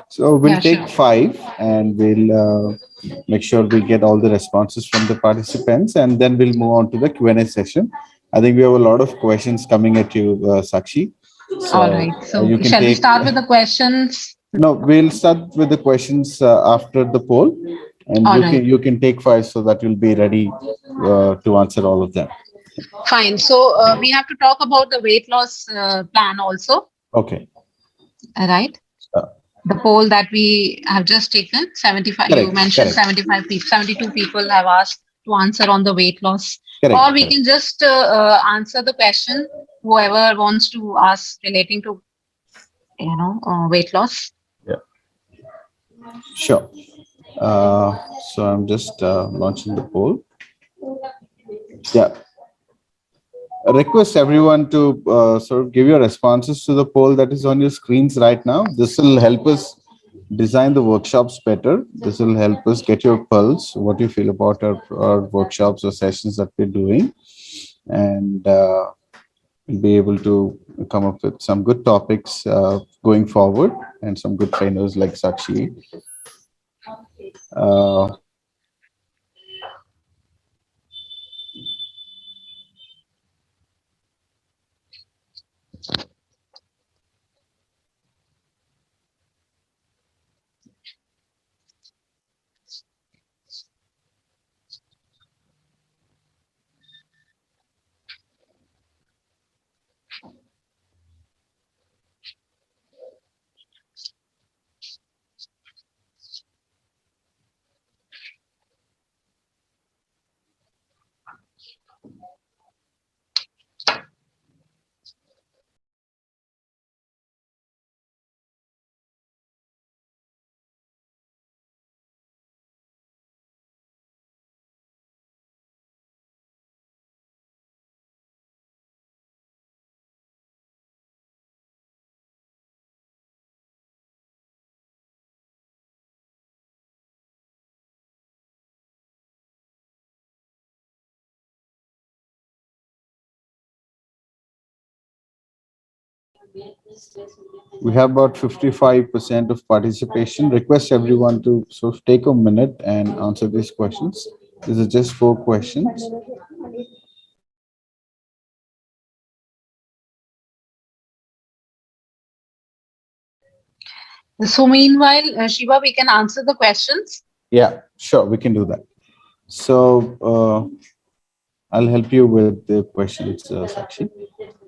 So we'll Yeah, take sure. five and we'll make sure we get all the responses from the participants, and then we'll move on to the Q&A session. I think we have a lot of questions coming at you, Sakshi. All So right, so you can shall we take. start with the questions? No, we'll start with the questions after the poll, and All you right, can take five so that you'll be ready to answer all of them. fine. So we have to talk about the weight loss plan also, Okay. right? Uh, The poll that we have just taken, 75, you correct. mentioned Correct. 75 people, 72 people have asked to answer on the weight loss. Or Correct. we Correct. can just answer the question, whoever wants to ask relating to, weight loss. Yeah. Sure. So I'm just launching the poll. Yeah. I request everyone to sort of give your responses to the poll that is on your screens right now. This will help us design the workshops better. This will help us get your pulse, what you feel about our workshops or sessions that we're doing, and we'll be able to come up with some good topics going forward and some good trainers like Sakshi. Uh, We have about 55% of participation. Request everyone to sort of take a minute and answer these questions. These are just 4 questions. So meanwhile, Shiva, we can answer the questions. Yeah, sure, we can do that. So I'll help you with the questions, Sakshi.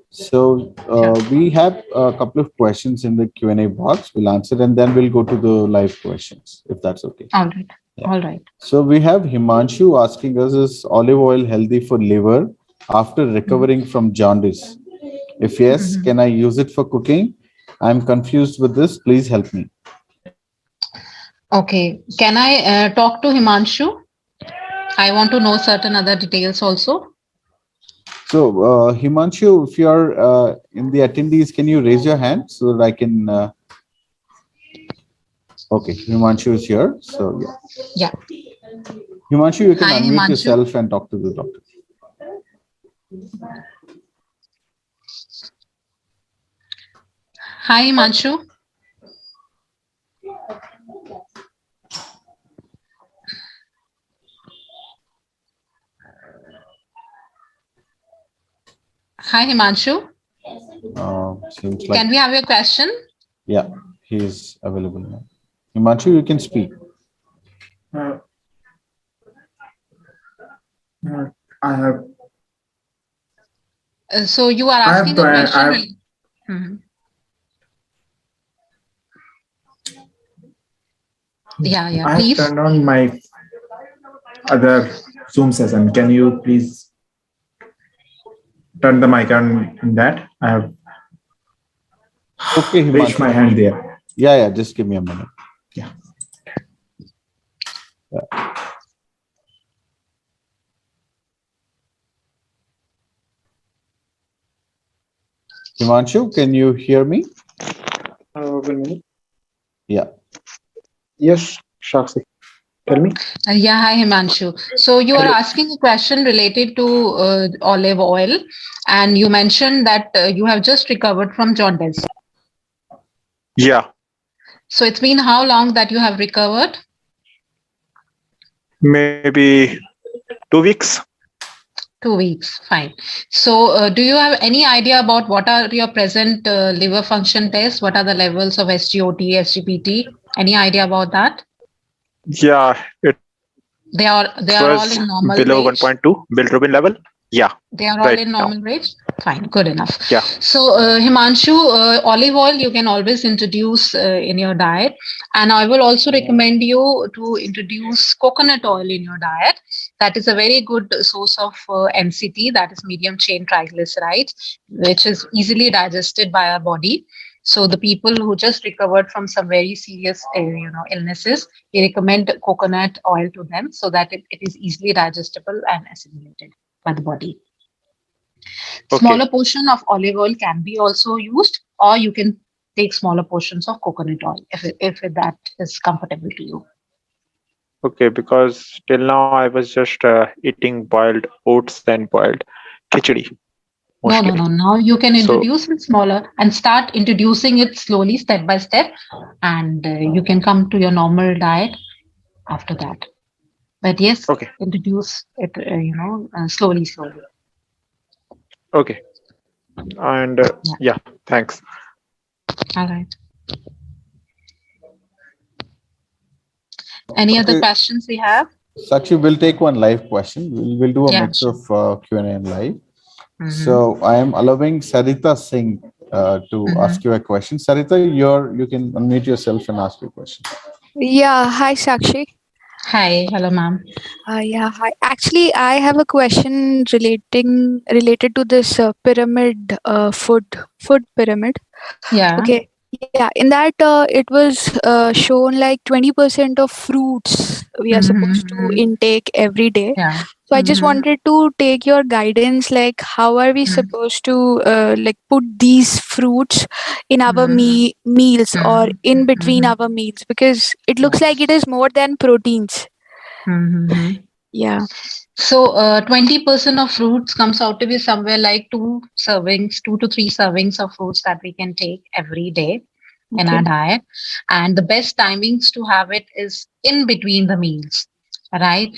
So Sure. we have a couple of questions in the Q&A box. We'll answer and then we'll go to the live questions, if that's okay. All right. Yeah. All right. So we have Himanshu asking us, is olive oil healthy for liver after recovering from jaundice? If yes, Mhm. can I use it for cooking? I'm confused with this. Please help me. Okay. Can I talk to Himanshu? I want to know certain other details also. So Himanshu, if you're in the attendees, can you raise your hand so that I can? Okay, Himanshu is here. So yeah, Yeah. Himanshu, you can Hi, unmute Himanshu. yourself and talk to the doctor. Hi, Himanshu. Hi, Himanshu. Seems Can like we have your question? yeah, he's available now. Himanshu, you can speak. Uh, I have So you are I have asking a tried question. Mhm. Yeah, yeah. I have Please. turned on my other Zoom session. Can you please turn the mic on in that? I have Okay, raised my Himanshu. hand there. Yeah, just give me a minute. Yeah. Himanshu, can you hear me? 1 minute. Yeah. Yes, Shakshi. Tell me. Yeah, hi Himanshu. So you are Hello. asking a question related to olive oil, and you mentioned that you have just recovered from jaundice. Yeah, So it's been how long that you have recovered? maybe 2 weeks. 2 weeks, fine. So do you have any idea about what are your present liver function tests? What are the levels of SGOT, SGPT? Any idea about that? Yeah, it They are all was in normal below range. 1.2 bilirubin level. Yeah, They are all right in now. normal range. Fine, good enough. Yeah. So, Himanshu, olive oil you can always introduce in your diet, and I will also recommend you to introduce coconut oil in your diet. That is a very good source of MCT, that is medium chain triglycerides, which is easily digested by our body. So, the people who just recovered from some very serious, illnesses, we recommend coconut oil to them so that it is easily digestible and assimilated by the body. Okay. Smaller portion of olive oil can be also used, or you can take smaller portions of coconut oil if that is comfortable to you. Okay, because till now I was just eating boiled oats and boiled khichdi No, no, mostly. no. Now you can So introduce it smaller and start introducing it slowly, step by step, and you can come to your normal diet after that. But yes, okay, introduce it, slowly, slowly. okay, and Yeah. yeah, thanks. All right. Any other Okay, questions we have? Sakshi, we'll take one live question. We'll do a Yeah. mix of Q&A and live. Mm-hmm. So I am allowing Sarita Singh to Mm-hmm. ask you a question. Sarita, you can unmute yourself and ask your question. Yeah, hi Sakshi. Hi, hello, ma'am. Yeah, hi. Actually, I have a question related to this pyramid, food pyramid. Yeah. Okay, yeah. In that, it was shown like 20% of fruits we are supposed to Mm-hmm. intake every day. Yeah. So I just Mm-hmm. wanted to take your guidance, like how are we supposed to like put these fruits in our Mm-hmm. meals or in between Mm-hmm. our meals, because it Yeah. looks like it is more than proteins. Mm-hmm. Yeah. So 20% of fruits comes out to be somewhere like 2 servings, 2 to 3 servings of fruits that we can take every day in our Okay. diet. And the best timings to have it is in between the meals, right?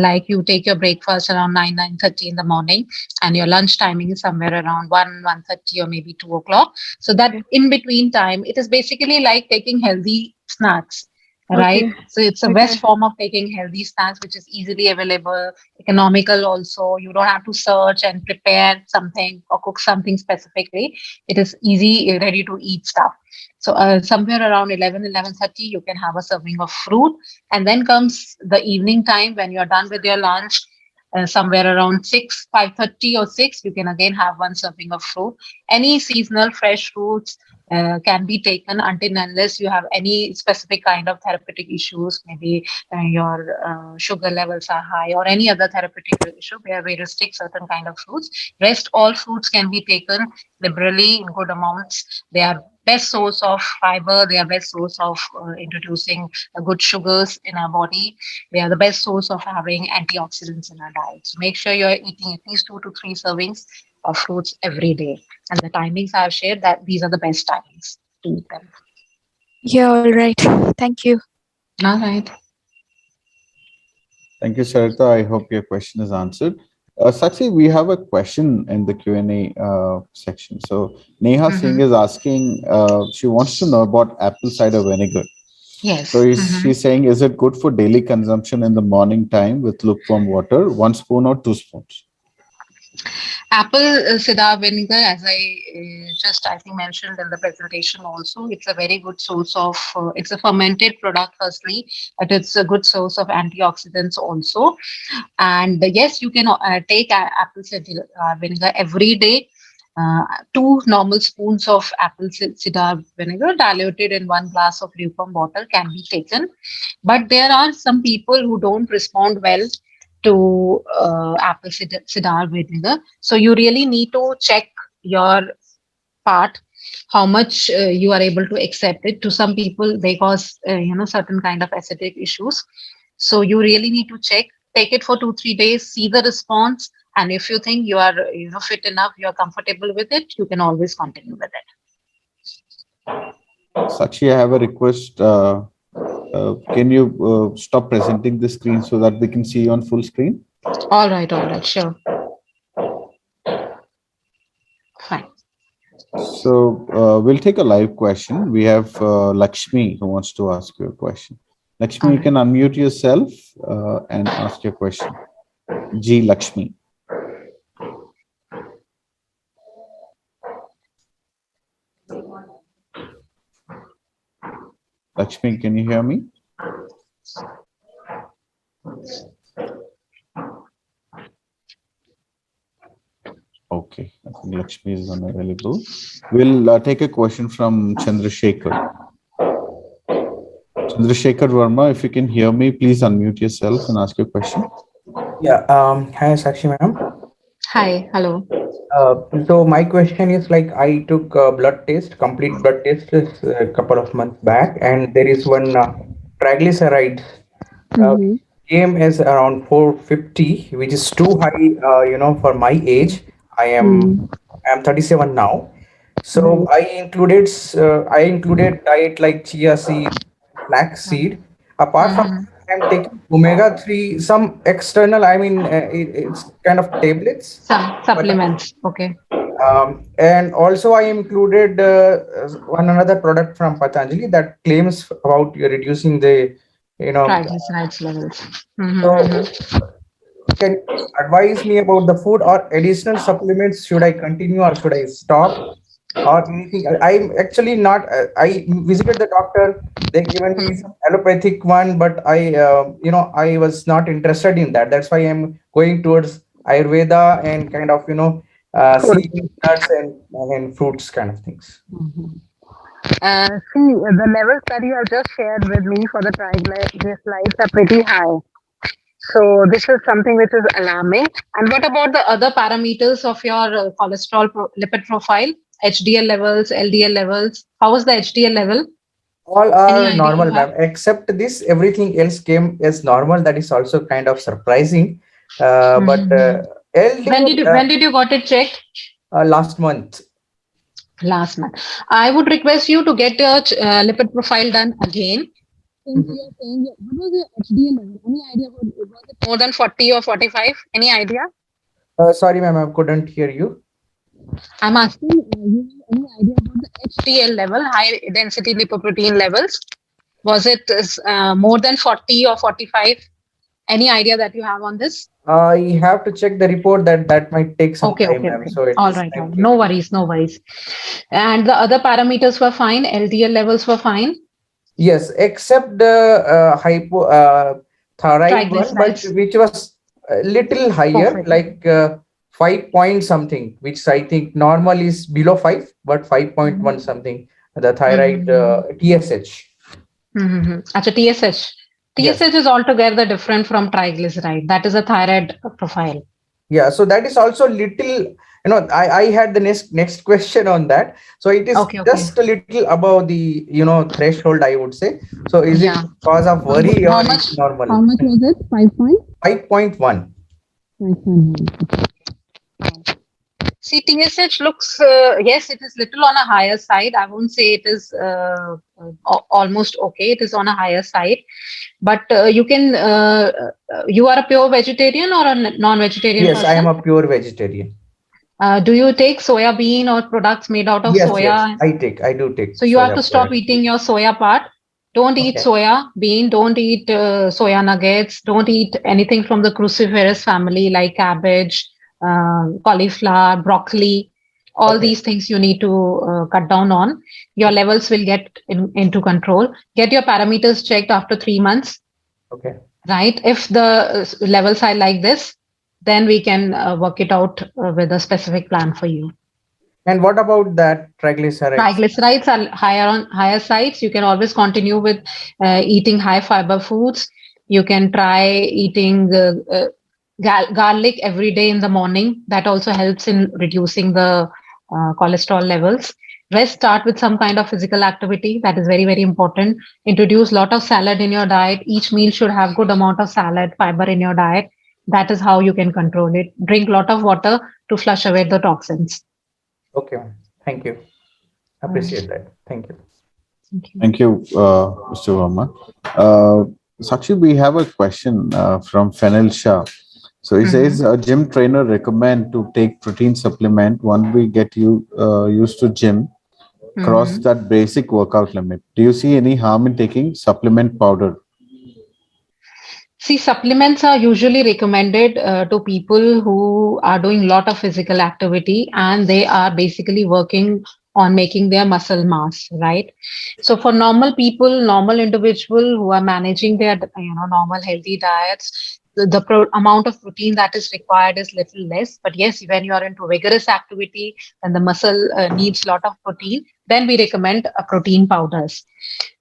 Like you take your breakfast around 9:30 in the morning, and your lunch timing is somewhere around 1:30 or maybe 2 o'clock. So that Okay. in between time, it is basically like taking healthy snacks. Right, Okay. so it's the best Okay. form of taking healthy snacks, which is easily available, economical also. You don't have to search and prepare something or cook something specifically. It is easy, ready to eat stuff. So somewhere around 11:30, you can have a serving of fruit. And then comes the evening time when you're done with your lunch. Somewhere around 6, 5:30 or 6, you can again have one serving of fruit. Any seasonal fresh fruits can be taken until and unless you have any specific kind of therapeutic issues, maybe your sugar levels are high or any other therapeutic issue where we restrict certain kind of fruits. Rest all fruits can be taken liberally in good amounts. They are best source of fiber. They are best source of introducing good sugars in our body. They are the best source of having antioxidants in our diet. So make sure you're eating at least 2 to 3 servings of fruits every day. And the timings I've shared, that these are the best timings to eat them. Yeah. All right. Thank you. All right. Thank you, Sarita. I hope your question is answered. Sakshi, we have a question in the Q&A section. So Neha Singh Mm-hmm. is asking, she wants to know about apple cider vinegar. So Yes. Mm-hmm. she's saying, is it good for daily consumption in the morning time with lukewarm water, 1 spoon or 2 spoons? Apple cider vinegar, as I just I think mentioned in the presentation also, it's a very good source of. It's a fermented product, firstly, but it's a good source of antioxidants also. And yes, you can take apple cider vinegar every day. Uh, 2 normal spoons of apple cider vinegar diluted in 1 glass of lukewarm water can be taken. But there are some people who don't respond well to apple cider vinegar. So you really need to check your part, how much you are able to accept it. To some people, they cause certain kind of acidic issues. So you really need to check. Take it for 2 3 days, see the response, and if you think you are fit enough, you are comfortable with it, you can always continue with it. Sakshi, I have a request. Can you stop presenting the screen so that we can see you on full screen? All right, sure, fine. So we'll take a live question. We have Lakshmi who wants to ask you a question. Lakshmi, All you can right. unmute yourself and ask your question. G. Lakshmi. Lakshmi, can you hear me? Okay, I think Lakshmi is unavailable. We'll take a question from Chandrasekhar. Chandrasekhar Verma, if you can hear me, please unmute yourself and ask your question. Yeah. Hi, Sakshi ma'am. Hi, hello. So my question is like I took a blood test, complete blood test a couple of months back, and there is one triglyceride uh, Mm-hmm. came as around 450, which is too high, for my age. I am Mm. I'm 37 now. So Right. I included diet like chia seed, flax seed. Apart from Mm-hmm. that, I'm taking omega 3, some external. I mean, it's kind of tablets, Some but supplements. Okay. and also I included one another product from Patanjali that claims about reducing the, you know. Triglycerides levels. So Mm-hmm. can you advise me about the food or additional supplements? Should I continue or should I stop or anything? I'm actually not. I visited the doctor. They given me Mm-hmm. some allopathic one, but I was not interested in that. That's why I'm going towards Ayurveda and kind of Food. seeds, nuts, and fruits kind of things. Mm-hmm. See, the levels that you have just shared with me for the triglycerides are pretty high. So this is something which is alarming. And what about the other parameters of your lipid profile? HDL levels, LDL levels. How was the HDL level? All Any are idea you normal, have? ma'am. Except this, everything else came as normal. That is also kind of surprising. But Mhm. LDL, When did you got it checked? last month. Last month. I would request you to get your lipid profile done again. Since Mhm. you're saying, what was your HDL level? Any idea? Was it more than 40 or 45? Any idea? Sorry, ma'am, I couldn't hear you. I'm asking you any idea about the HDL level, high density lipoprotein levels? Was it more than 40 or 45? Any idea that you have on this? I have to check the report. That might take some Okay, time, okay, ma'am. okay. So All it's right, all right. thank you. No worries, no worries. And the other parameters were fine. LDL levels were fine. Yes, except the hypo thyroid one, but Triglycerides, which was a little higher, perfect. like 5 point something, which I think normal is below 5, but 5.1 Mm-hmm. something. The thyroid Mm-hmm. TSH. Mm-hmm. Achha, TSH. Yes. TSH is altogether different from triglyceride. That is a thyroid profile. Yeah. So that is also little. I had the next question on that. So it is Okay, okay. just a little above the threshold, I would say. So is it Yeah. cause of worry How or much? it's normal? How much was it? 5 point? 5.1. 5.1. See, TSH looks, yes, it is little on a higher side. I won't say it is almost okay. It is on a higher side. But you are a pure vegetarian or a non-vegetarian Yes, I am person? a pure vegetarian. Do you take soya bean or products made out of Yes, yes, soya? I do take So you have soya to stop product. eating your soya part. Don't eat Okay, soya bean. Don't eat soya nuggets. Don't eat anything from the cruciferous family like cabbage, cauliflower, broccoli. All okay, these things you need to cut down on. Your levels will get into control. Get your parameters checked after 3 months, okay. right? If the levels are like this, then we can work it out with a specific plan for you. And what about that triglycerides? Triglycerides are higher on higher sides. You can always continue with eating high fiber foods. You can try eating garlic every day in the morning. That also helps in reducing the cholesterol levels. Rest, start with some kind of physical activity. That is very, very important. Introduce lot of salad in your diet. Each meal should have good amount of salad, fiber in your diet. That is how you can control it. Drink lot of water to flush away the toxins. Okay, ma'am. Thank you. Appreciate that. Thank you. Thank you. Thank you, Mr. Verma. Sakshi, we have a question from Fenil Shah. So he says Mhm. a gym trainer recommend to take protein supplement once we get you used to gym, cross Mhm. that basic workout limit. Do you see any harm in taking supplement powder? See, supplements are usually recommended to people who are doing a lot of physical activity and they are basically working on making their muscle mass, right? So for normal people, normal individual who are managing their normal healthy diets, the amount of protein that is required is little less. But yes, when you are into vigorous activity and the muscle needs a lot of protein, then we recommend protein powders.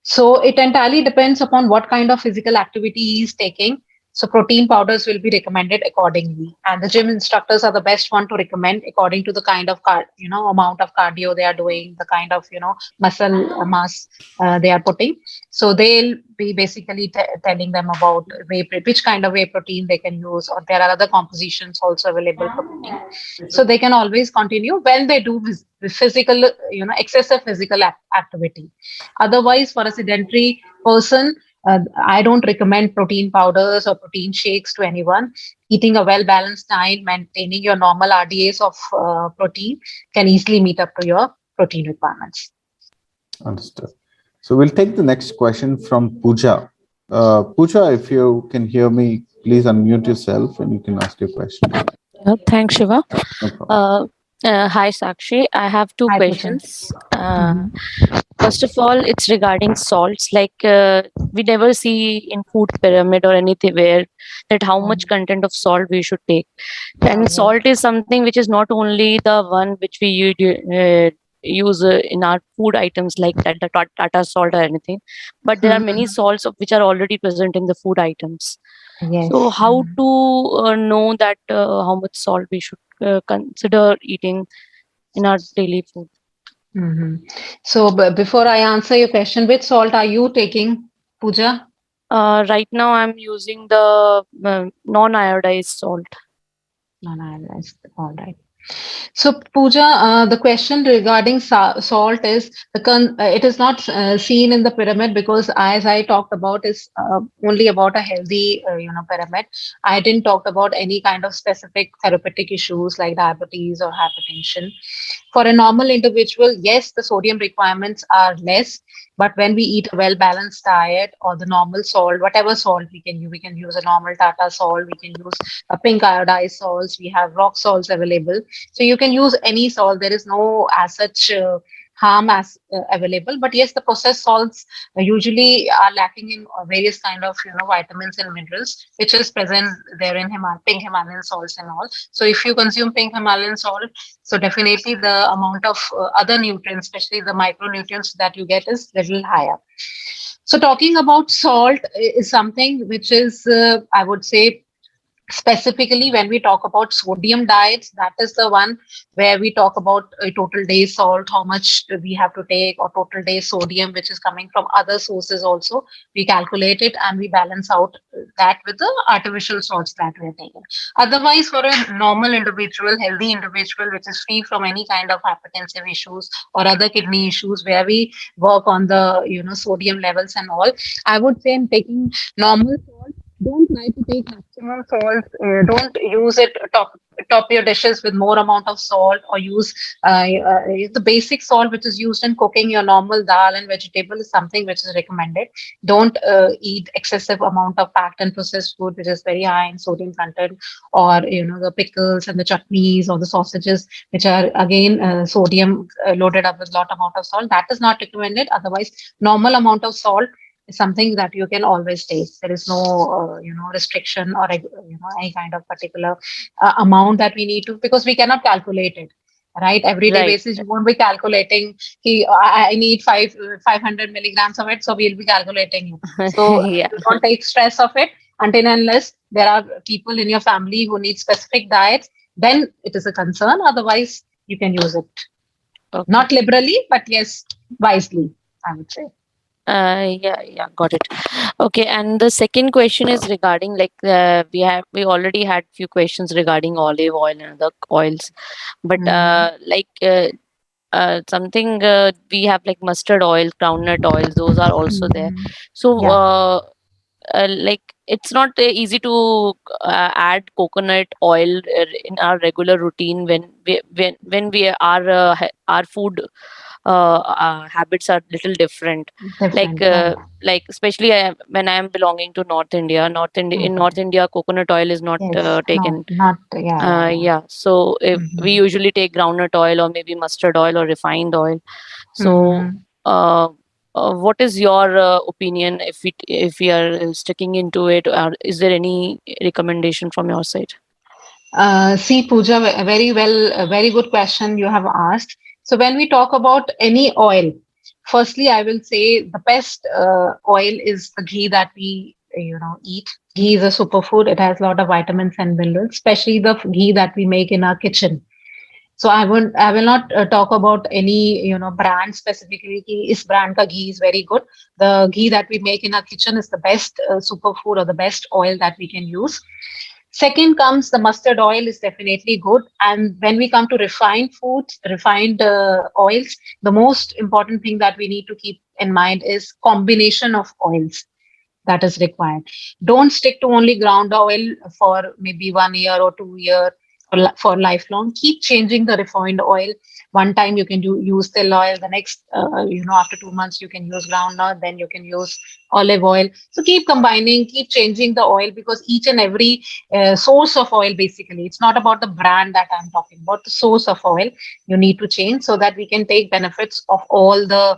So it entirely depends upon what kind of physical activity he is taking. So protein powders will be recommended accordingly, and the gym instructors are the best one to recommend according to the kind of amount of cardio they are doing, the kind of muscle mass they are putting. So they'll be basically telling them about which kind of whey protein they can use, or there are other compositions also available for protein. So they can always continue when they do physical, excessive physical activity. Otherwise, for a sedentary person, I don't recommend protein powders or protein shakes to anyone. Eating a well balanced diet, maintaining your normal RDAs of protein can easily meet up to your protein requirements. Understood. So we'll take the next question from Pooja. Pooja, if you can hear me, please unmute yourself and you can ask your question. Thanks, Shiva. No problem. Hi, Sakshi. I have two Hi, Pooja. questions. Mhm. First of all, it's regarding salts. Like we never see in food pyramid or anything where that how much content of salt we should take. And salt is something which is not only the one which we use in our food items like Tata salt or anything, but there are many Mhm. salts which are already present in the food items. So Yes. how to know that how much salt we should consider eating in our daily food? So before I answer your question, which salt are you taking, Pooja? Right now, I'm using the non-iodized salt. Non-iodized. All right. So, Pooja, the question regarding salt is it is not seen in the pyramid because, as I talked about, is only about a healthy, pyramid. I didn't talk about any kind of specific therapeutic issues like diabetes or hypertension. For a normal individual, yes, the sodium requirements are less, but when we eat a well balanced diet or the normal salt, whatever salt we can use a normal Tata salt, we can use a pink iodized salts, we have rock salts available. So you can use any salt. There is no as such harm as available. But yes, the processed salts usually are lacking in various kind of vitamins and minerals, which is present there in pink Himalayan salts and all. So if you consume pink Himalayan salt, so definitely the amount of other nutrients, especially the micronutrients that you get, is little higher. So talking about salt is something which is, I would say, specifically when we talk about sodium diets, that is the one where we talk about a total day salt, how much we have to take, or total day sodium which is coming from other sources also. We calculate it and we balance out that with the artificial salts that we are taking. Otherwise, for a normal individual, healthy individual which is free from any kind of hypertensive issues or other kidney issues, where we work on the sodium levels and all, I would say in taking normal salt, don't try to take maximum salt. Don't use it top your dishes with more amount of salt, or use the basic salt which is used in cooking your normal dal and vegetable is something which is recommended. Don't eat excessive amount of packed and processed food which is very high in sodium content, or the pickles and the chutneys or the sausages which are again sodium loaded up with lot amount of salt. That is not recommended. Otherwise, normal amount of salt is something that you can always taste. There is no, restriction or any kind of particular amount that we need to, because we cannot calculate it. Right, everyday Right. basis, you won't be calculating. I need 500 milligrams of it, so we'll be calculating it. So Yeah. you don't take stress of it until and unless there are people in your family who need specific diets. Then it is a concern. Otherwise, you can use it Okay. not liberally, but yes, wisely, I would say. Yeah, got it. Okay, and the second question is regarding, like, we already had few questions regarding olive oil and other oils, but something we have like mustard oil, groundnut oils, those are also there. So Yeah. like, it's not easy to add coconut oil in our regular routine when we our food habits are little different, like Different, right? especially when I am belonging to North India. In Okay. North India, coconut oil is not Yes. taken. Not. Yeah. Yeah. Yeah. Yeah, so if we Mm-hmm. usually take groundnut oil or maybe mustard oil or refined oil. So Mm-hmm. uh, what is your opinion, if we are sticking into it, or is there any recommendation from your side? See, Pooja, very well, a very good question you have asked. So, when we talk about any oil, firstly, I will say the best oil is the ghee that we, eat. Ghee is a superfood. It has a lot of vitamins and minerals, especially the ghee that we make in our kitchen. So I will not talk about any brand specifically. Is brand ka ghee is very good. The ghee that we make in our kitchen is the best superfood or the best oil that we can use. Second comes the mustard oil is definitely good. And when we come to refined foods, refined oils, the most important thing that we need to keep in mind is combination of oils that is required. Don't stick to only ground oil for maybe 1 year or 2 year for lifelong. Keep changing the refined oil. One time you can use till oil. The next, after 2 months you can use ground oil. Then you can use olive oil. So keep combining, keep changing the oil, because each and every source of oil, basically, it's not about the brand that I'm talking about. The source of oil you need to change so that we can take benefits of all the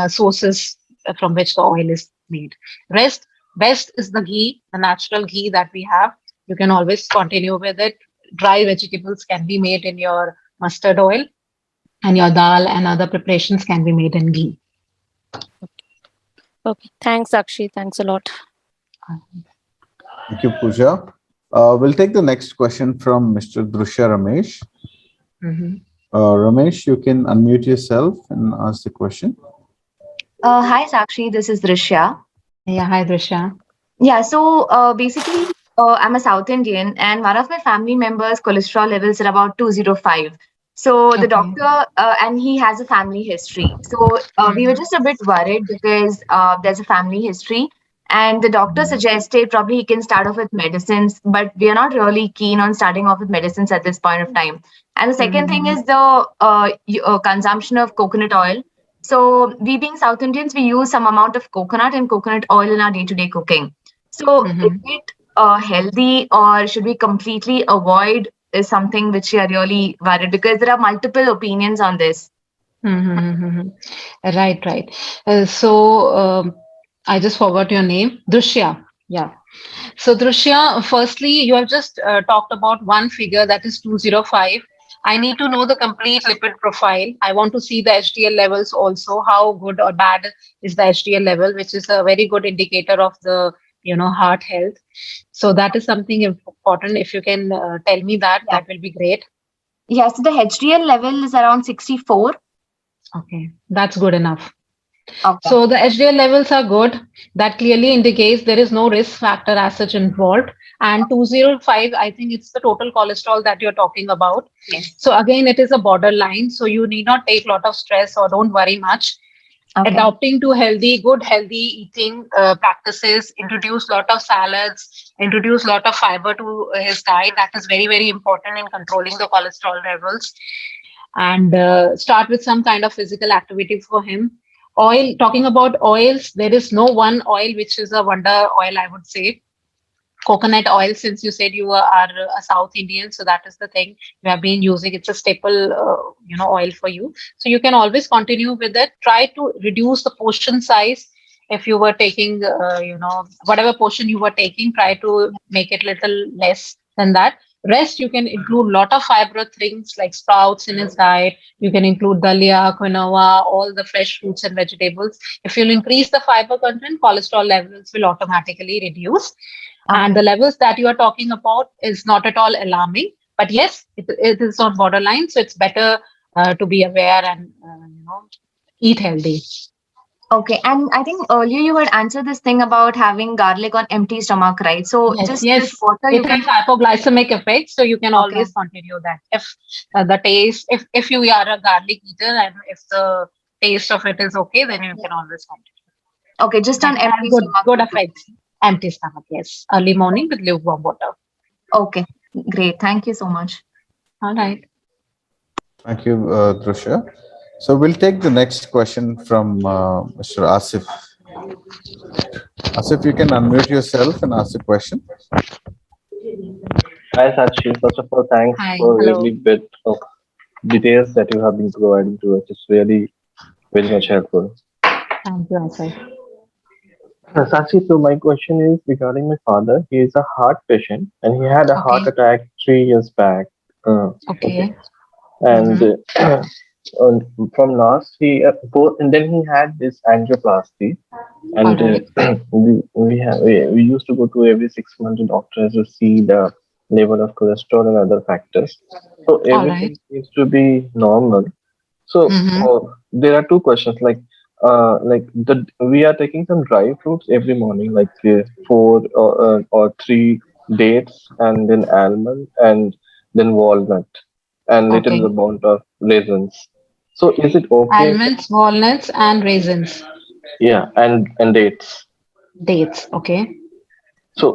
sources from which the oil is made. Rest Best is the ghee, the natural ghee that we have. You can always continue with it. Dry vegetables can be made in your mustard oil, and your dal and other preparations can be made in ghee. Okay, thanks, Sakshi. Thanks a lot. Thank you, Pooja. We'll take the next question from Mr. Drushya Ramesh. Mhm. Ramesh, you can unmute yourself and ask the question. Hi, Sakshi. This is Drishya. Yeah, hi, Drisha. Yeah, so basically, I'm a South Indian, and one of my family members' cholesterol levels are about 205. So the Okay. doctor, and he has a family history. So we were just a bit worried because there's a family history, and the doctor suggested probably he can start off with medicines, but we are not really keen on starting off with medicines at this point of time. And the second thing is the consumption of coconut oil. So we being South Indians, we use some amount of coconut and coconut oil in our day-to-day cooking. So is it healthy or should we completely avoid is something which we are really worried because there are multiple opinions on this. Right, right. I just forgot your name. Drushya. Yeah. So, Drushya, firstly, you have just talked about one figure that is 205. I need to know the complete lipid profile. I want to see the HDL levels also. How good or bad is the HDL level, which is a very good indicator of the heart health. So that is something important. If you can tell me that, Yeah. that will be great. Yeah, so the HDL level is around 64. Okay, that's good enough. Okay. So the HDL levels are good. That clearly indicates there is no risk factor as such involved. And 205, I think it's the total cholesterol that you're talking about. Yes. So again, it is a borderline. So you need not take a lot of stress or don't worry much. Okay. Adopting to good healthy eating practices, introduce lot of salads, introduce lot of fiber to his diet. That is very, very important in controlling the cholesterol levels. And start with some kind of physical activity for him. Oil, talking about oils, there is no one oil which is a wonder oil, I would say. Coconut oil, since you said you are a South Indian, so that is the thing you have been using. It's a staple, oil for you. So you can always continue with it. Try to reduce the portion size. If you were taking, whatever portion you were taking, try to make it little less than that. Rest, you can include lot of fiber things like sprouts in his diet. You can include dalia, quinoa, all the fresh fruits and vegetables. If you'll increase the fiber content, cholesterol levels will automatically reduce. And the levels that you are talking about is not at all alarming. But yes, it is on borderline. So it's better to be aware and eat healthy. Okay. And I think earlier you had answered this thing about having garlic on empty stomach, right? So Yes, just yes. with water, you It can. has hypoglycemic effect, so you can Okay. always continue that. If the taste, if you are a garlic eater and if the taste of it is okay, then you can always continue. Okay, just on That has empty good stomach. good effects. Empty stomach, yes. Early morning with lukewarm water. Okay, great. Thank you so much. All right. Thank you, Drusha. So we'll take the next question from Mr. Asif. Asif, you can unmute yourself and ask the question. Hi, Sakshi. First of all, thanks Hi. for Hello. really bit of details that you have been providing to us. It's really very much helpful. Thank you, Asif. Sakshi, so my question is regarding my father. He is a heart patient and he had a heart Okay. attack 3 years back. Okay. And and from last, and then he had this angioplasty. All And right. we used to go to every 6 months to doctors to see the level of cholesterol and other factors. So All right. everything seems to be normal. So there are two questions we are taking some dry fruits every morning, like four or three dates, and then almond, and then walnut, and little Okay. amount of raisins. So is it okay? Almonds, walnuts, and raisins. Yeah, and dates. Dates. Okay. So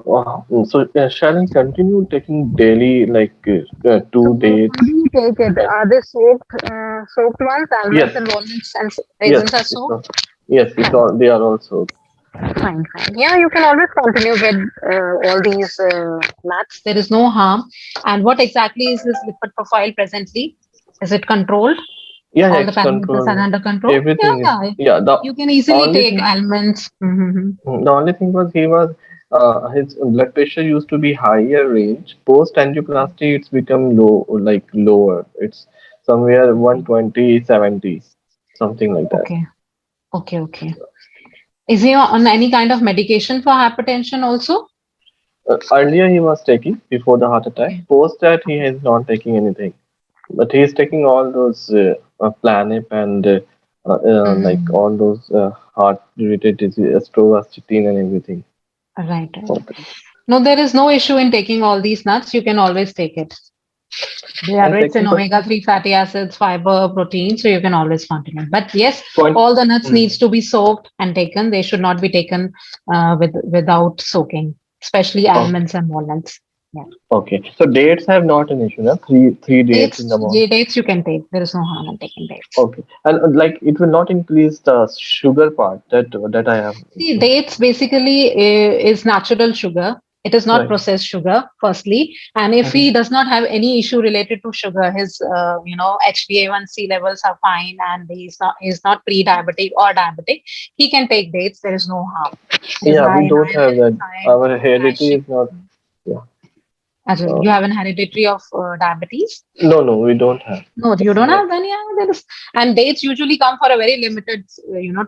shall I continue taking daily So two dates? how do you take it? And Are they soaked ones? Almonds yes, and walnuts and yes, raisins are it's soaked? all, yes, it's Fine. all. They are also. Fine, fine. Yeah, you can always continue with all these nuts. There is no harm. And what exactly is this lipid profile presently? Is it controlled? Yeah, yeah, All the it's parameters are controlled. under control? Yeah, Everything is. yeah. Yeah, You can easily only take thing almonds. the only thing was his blood pressure used to be higher range. Post angioplasty, it's become low, like lower. It's somewhere 120, 70, something like that. Okay, okay, okay. Is he on any kind of medication for hypertension also? Earlier he was taking before the heart attack. Okay, Post that he okay. is not taking anything. But he's taking all those Planip and like Mhm. all those heart-related disease, atorvastatin and everything. Right, right. Okay. No, there is no issue in taking all these nuts. You can always take it. They are And rich in second question, omega-3 fatty acids, fiber, protein, so you can always continue. But yes, point. all the nuts Mm, needs to be soaked and taken. They should not be taken without soaking, especially okay. almonds and walnuts. Yeah. Okay. So dates have not an issue, no? Three dates in the Dates, morning. yeah, dates you can take. There is no harm in taking dates. Okay. And like it will not increase the sugar part that I have. See, dates basically is natural sugar. It is not Right. processed sugar, firstly. And if Mhm. he does not have any issue related to sugar, his HbA1c levels are fine, and he's not pre-diabetic or diabetic, he can take dates. There is no harm. It is Yeah, we high in don't have iron, that. high in Our heredity potassium. is not. Yeah. As well, Uh, you have an hereditary of diabetes. no, no, we don't have. No, you It's don't like have any. There is, and dates usually come for a very limited,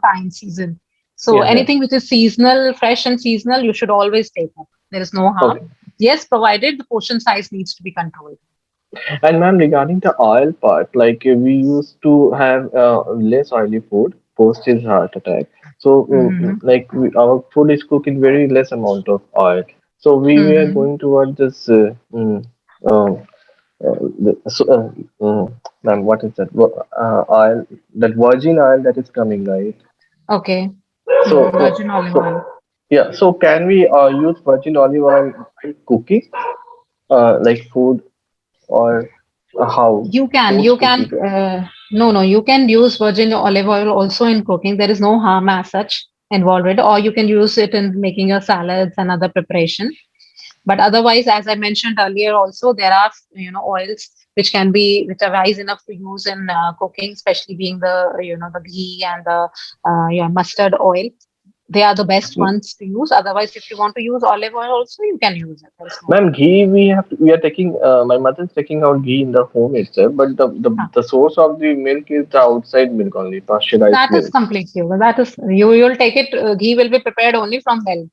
time season. So yeah, yeah. anything which is seasonal, fresh and seasonal, you should always take it. There is no harm. Okay. Yes, provided the portion size needs to be controlled. And ma'am, regarding the oil part, like we used to have less oily food post his heart attack. So, Mm-hmm. like our food is cooked in very less amount of oil. So we were Mm-hmm. going towards this. So, ma'am, what is that? Oil, that virgin oil that is coming, right? Okay. So, Mm-hmm. Virgin olive oil. yeah. So, can we use virgin olive oil in cooking, like food, or how You can, post you can, cooking? no, you can use virgin olive oil also in cooking. There is no harm as such involved with, or you can use it in making your salads and other preparation. But otherwise, as I mentioned earlier, also there are oils which are wise enough to use in cooking, especially being the ghee and the mustard oil. They are the best ones to use. Otherwise, if you want to use olive oil, also you can use it. There's no Ma'am, ghee we are taking. My mother is taking out ghee in the home itself, but harm. the source of the milk is the outside milk only, pasteurized That is milk. completely okay. That is you'll take it. Ghee will be prepared only from milk,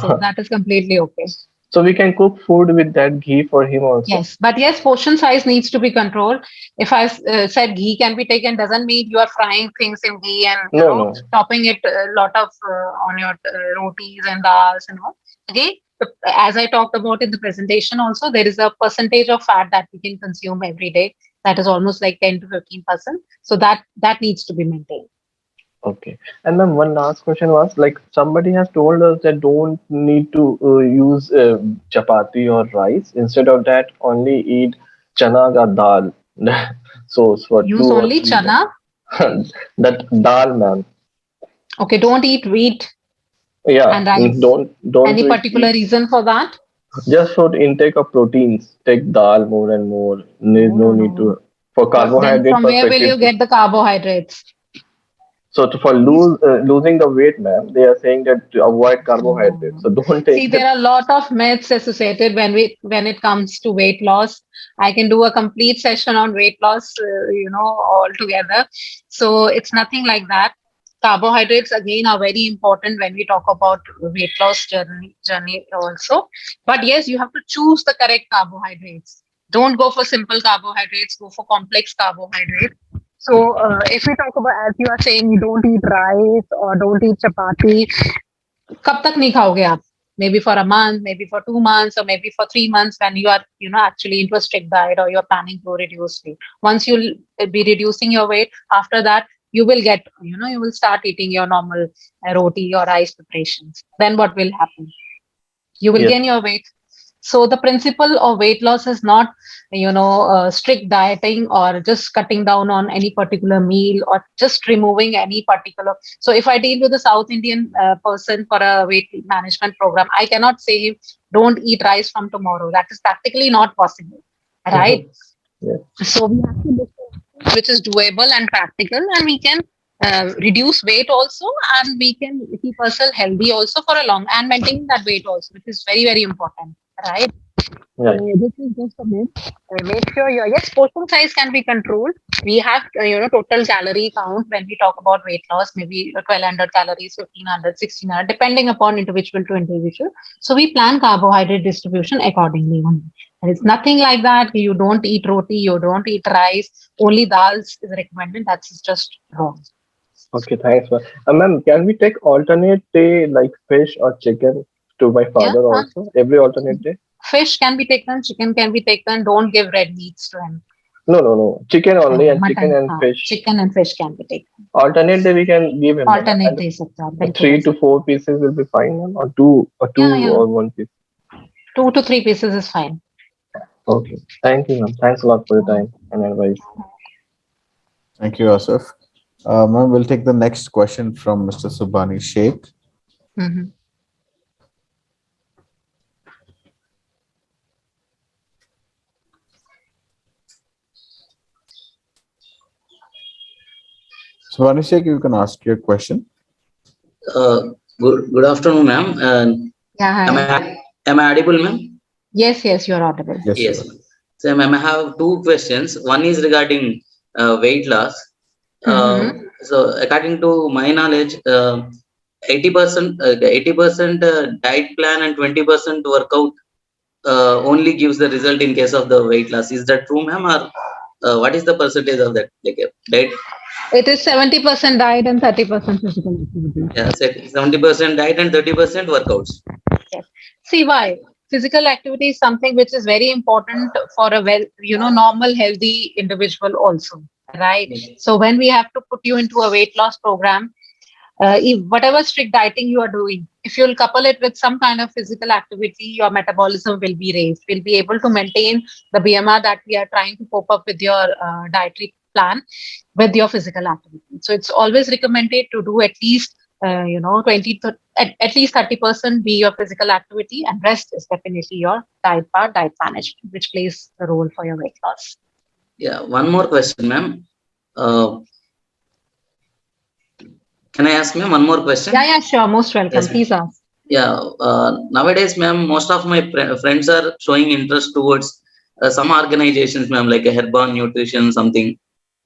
so Uh, that is completely okay. so we can cook food with that ghee for him also. Yes, but yes, portion size needs to be controlled. If I said ghee can be taken, doesn't mean you are frying things in ghee and No, no. topping it a lot of on your rotis and dals and all. Okay, as I talked about in the presentation, also there is a percentage of fat that we can consume every day. That is almost like 10 to 15%. So that needs to be maintained. Okay. And then one last question was like somebody has told us that don't need to use chapati or rice. Instead of that, only eat chana ka dal. So for Use 2 or 3 only chana. that dal, ma'am. Okay, don't eat wheat Yeah, and rice. don't Any eat particular wheat. reason for that? Just for intake of proteins, take dal more and more. There's No, no no, need no. to for Then carbohydrate from where will perspective. you get the carbohydrates? So for These losing the weight, ma'am, they are saying that to avoid carbohydrates. No. So don't See, take there that. are a lot of myths associated when it comes to weight loss. I can do a complete session on weight loss, all together. So it's nothing like that. Carbohydrates again are very important when we talk about weight loss journey also. But yes, you have to choose the correct carbohydrates. Don't go for simple carbohydrates. Go for complex carbohydrates. So if we talk about, as you are saying, you don't eat rice or don't eat chapati, कब तक नहीं खाओगे आप? Maybe for a month, maybe for 2 months, or maybe for 3 months when you are, actually into a strict diet or you're planning to reduce weight. Once you'll be reducing your weight, after that, you will get, you will start eating your normal roti or rice preparations. Then what will happen? You will Yes. gain your weight. So the principle of weight loss is not strict dieting or just cutting down on any particular meal or just removing any particular. So if I deal with a South Indian person for a weight management program, I cannot say don't eat rice from tomorrow. That is practically not possible, right? Yes. So we have to look for which is doable and practical, and we can reduce weight also, and we can keep ourselves healthy also for a long and maintain that weight also, which is very very important, right? Right. This is just a myth. Make sure your yes portion size can be controlled. We have total calorie count when we talk about weight loss, maybe 1200 calories, 1500, 1600, depending upon individual to individual. So we plan carbohydrate distribution accordingly, And it's nothing like that. You don't eat roti, you don't eat rice, only dals is recommended. That's just wrong. Okay, thanks. Ma'am, can we take alternate day like fish or chicken to my Yeah. father also? Every alternate day? Fish can be taken, chicken can be taken. Don't give red meats to him. No, no, no. Chicken only and chicken Mutton. and fish. Chicken and fish can be taken. Alternate day we can give him, ma'am. Alternate And days of that. 3 to 4 pieces will be fine, ma'am. Or two Yeah. or 1 piece. 2 to 3 pieces is fine. Okay. Thank you, ma'am. Thanks a lot for your time and advice. Thank you, Asif. Ma'am, we'll take the next question from Mr. Subhani Sheikh. Mm-hmm. Subhani Sheikh, you can ask your question. Good afternoon, ma'am. Yeah, hi. Am I audible, ma'am? Yes, you're audible. Yes. So, ma'am, I have two questions. One is regarding weight loss. So, according to my knowledge, 80% diet plan and 20% workout only gives the result in case of the weight loss. Is that true, ma'am, or what is the percentage of that diet? It is 70% diet and 30% physical activity. Yeah, 70% diet and 30% workouts. Yes. See why? Physical activity is something which is very important for a normal, healthy individual also, right? So when we have to put you into a weight loss program, if whatever strict dieting you are doing, if you'll couple it with some kind of physical activity, your metabolism will be raised. We'll be able to maintain the BMR that we are trying to cope up with your dietary plan with your physical activity. So it's always recommended to do at least 20 to at least 30% be your physical activity, and rest is definitely your diet management, which plays the role for your weight loss. Yeah, one more question, ma'am. Can I ask, ma'am, one more question? Yeah, sure. Most welcome. Yes, please ask. Yeah, nowadays, ma'am, most of my friends are showing interest towards some organizations, ma'am, like a Herbal Nutrition, something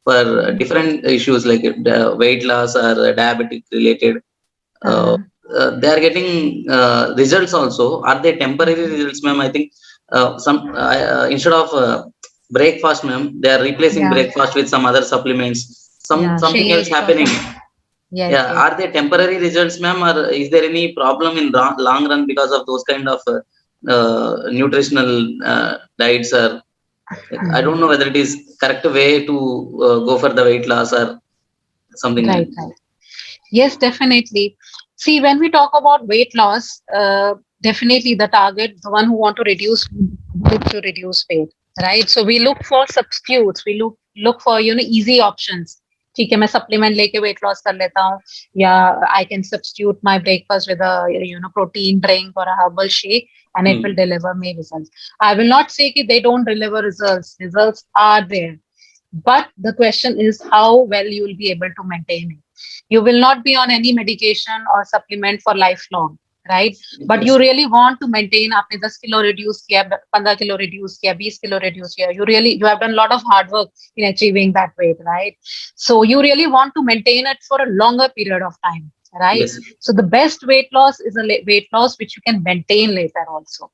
for different issues like weight loss or diabetic related. They are getting results also. Are they temporary results, ma'am? I think instead of breakfast, ma'am, they are replacing breakfast with some other supplements. Something else happening. Yes. Are they temporary results, ma'am, or is there any problem in long run because of those kind of nutritional diets? Or I don't know whether it is correct way to go for the weight loss or something. Right. Yes, definitely. See, when we talk about weight loss, definitely the target, the one who want to reduce weight, right? So we look for substitutes. We look for easy options. ठीक है, मैं supplement लेके weight loss कर लेता हूँ, या I can substitute my breakfast with a protein drink or a herbal shake, and it will deliver me results. I will not say that they don't deliver results. Results are there, but the question is how well you will be able to maintain it. You will not be on any medication or supplement for lifelong, right? But you really want to maintain. आपने 10 kilo reduce किया, 15 kilo reduce किया, 20 kilo reduce किया. You have done a lot of hard work in achieving that weight, right? So you really want to maintain it for a longer period of time, right? Yes. So the best weight loss is a weight loss which you can maintain later also.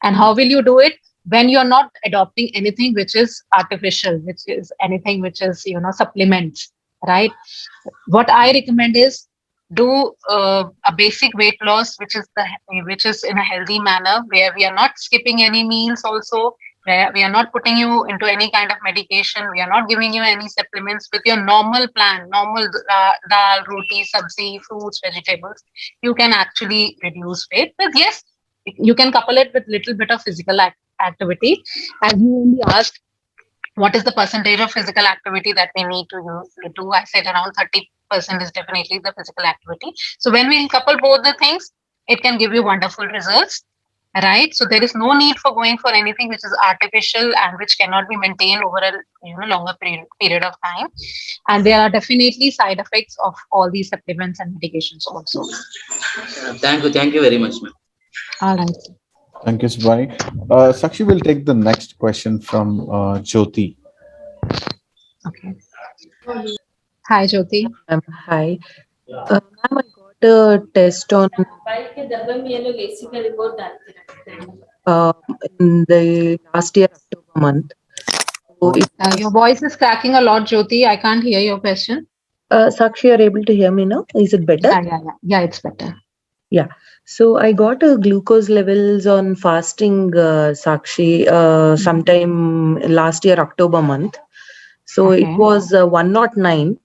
And how will you do it? When you're not adopting anything which is artificial, which is anything which is supplements, right? What I recommend is do a basic weight loss, which is in a healthy manner, where we are not skipping any meals also, where we are not putting you into any kind of medication, we are not giving you any supplements. With your normal plan, normal dal, roti, sabzi, fruits, vegetables, you can actually reduce weight. But yes, you can couple it with little bit of physical activity. As you only asked, what is the percentage of physical activity that we need to do? I said around 30% is definitely the physical activity. So when we couple both the things, it can give you wonderful results, right? So there is no need for going for anything which is artificial and which cannot be maintained over a longer period of time. And there are definitely side effects of all these supplements and medications also. Thank you very much, ma'am. All right. Thank you, Subhani. Sakshi will take the next question from Jyoti. Okay. Hi, Jyoti. Hi. Ma'am, I got a test on uh, in the last year October month. So it Your was, voice is cracking a lot, Jyoti. I can't hear your question. Sakshi, are able to hear me now? Is it better? Yeah, it's better. Yeah. So I got glucose levels on fasting, Sakshi, sometime last year October month. So it Okay. was 109.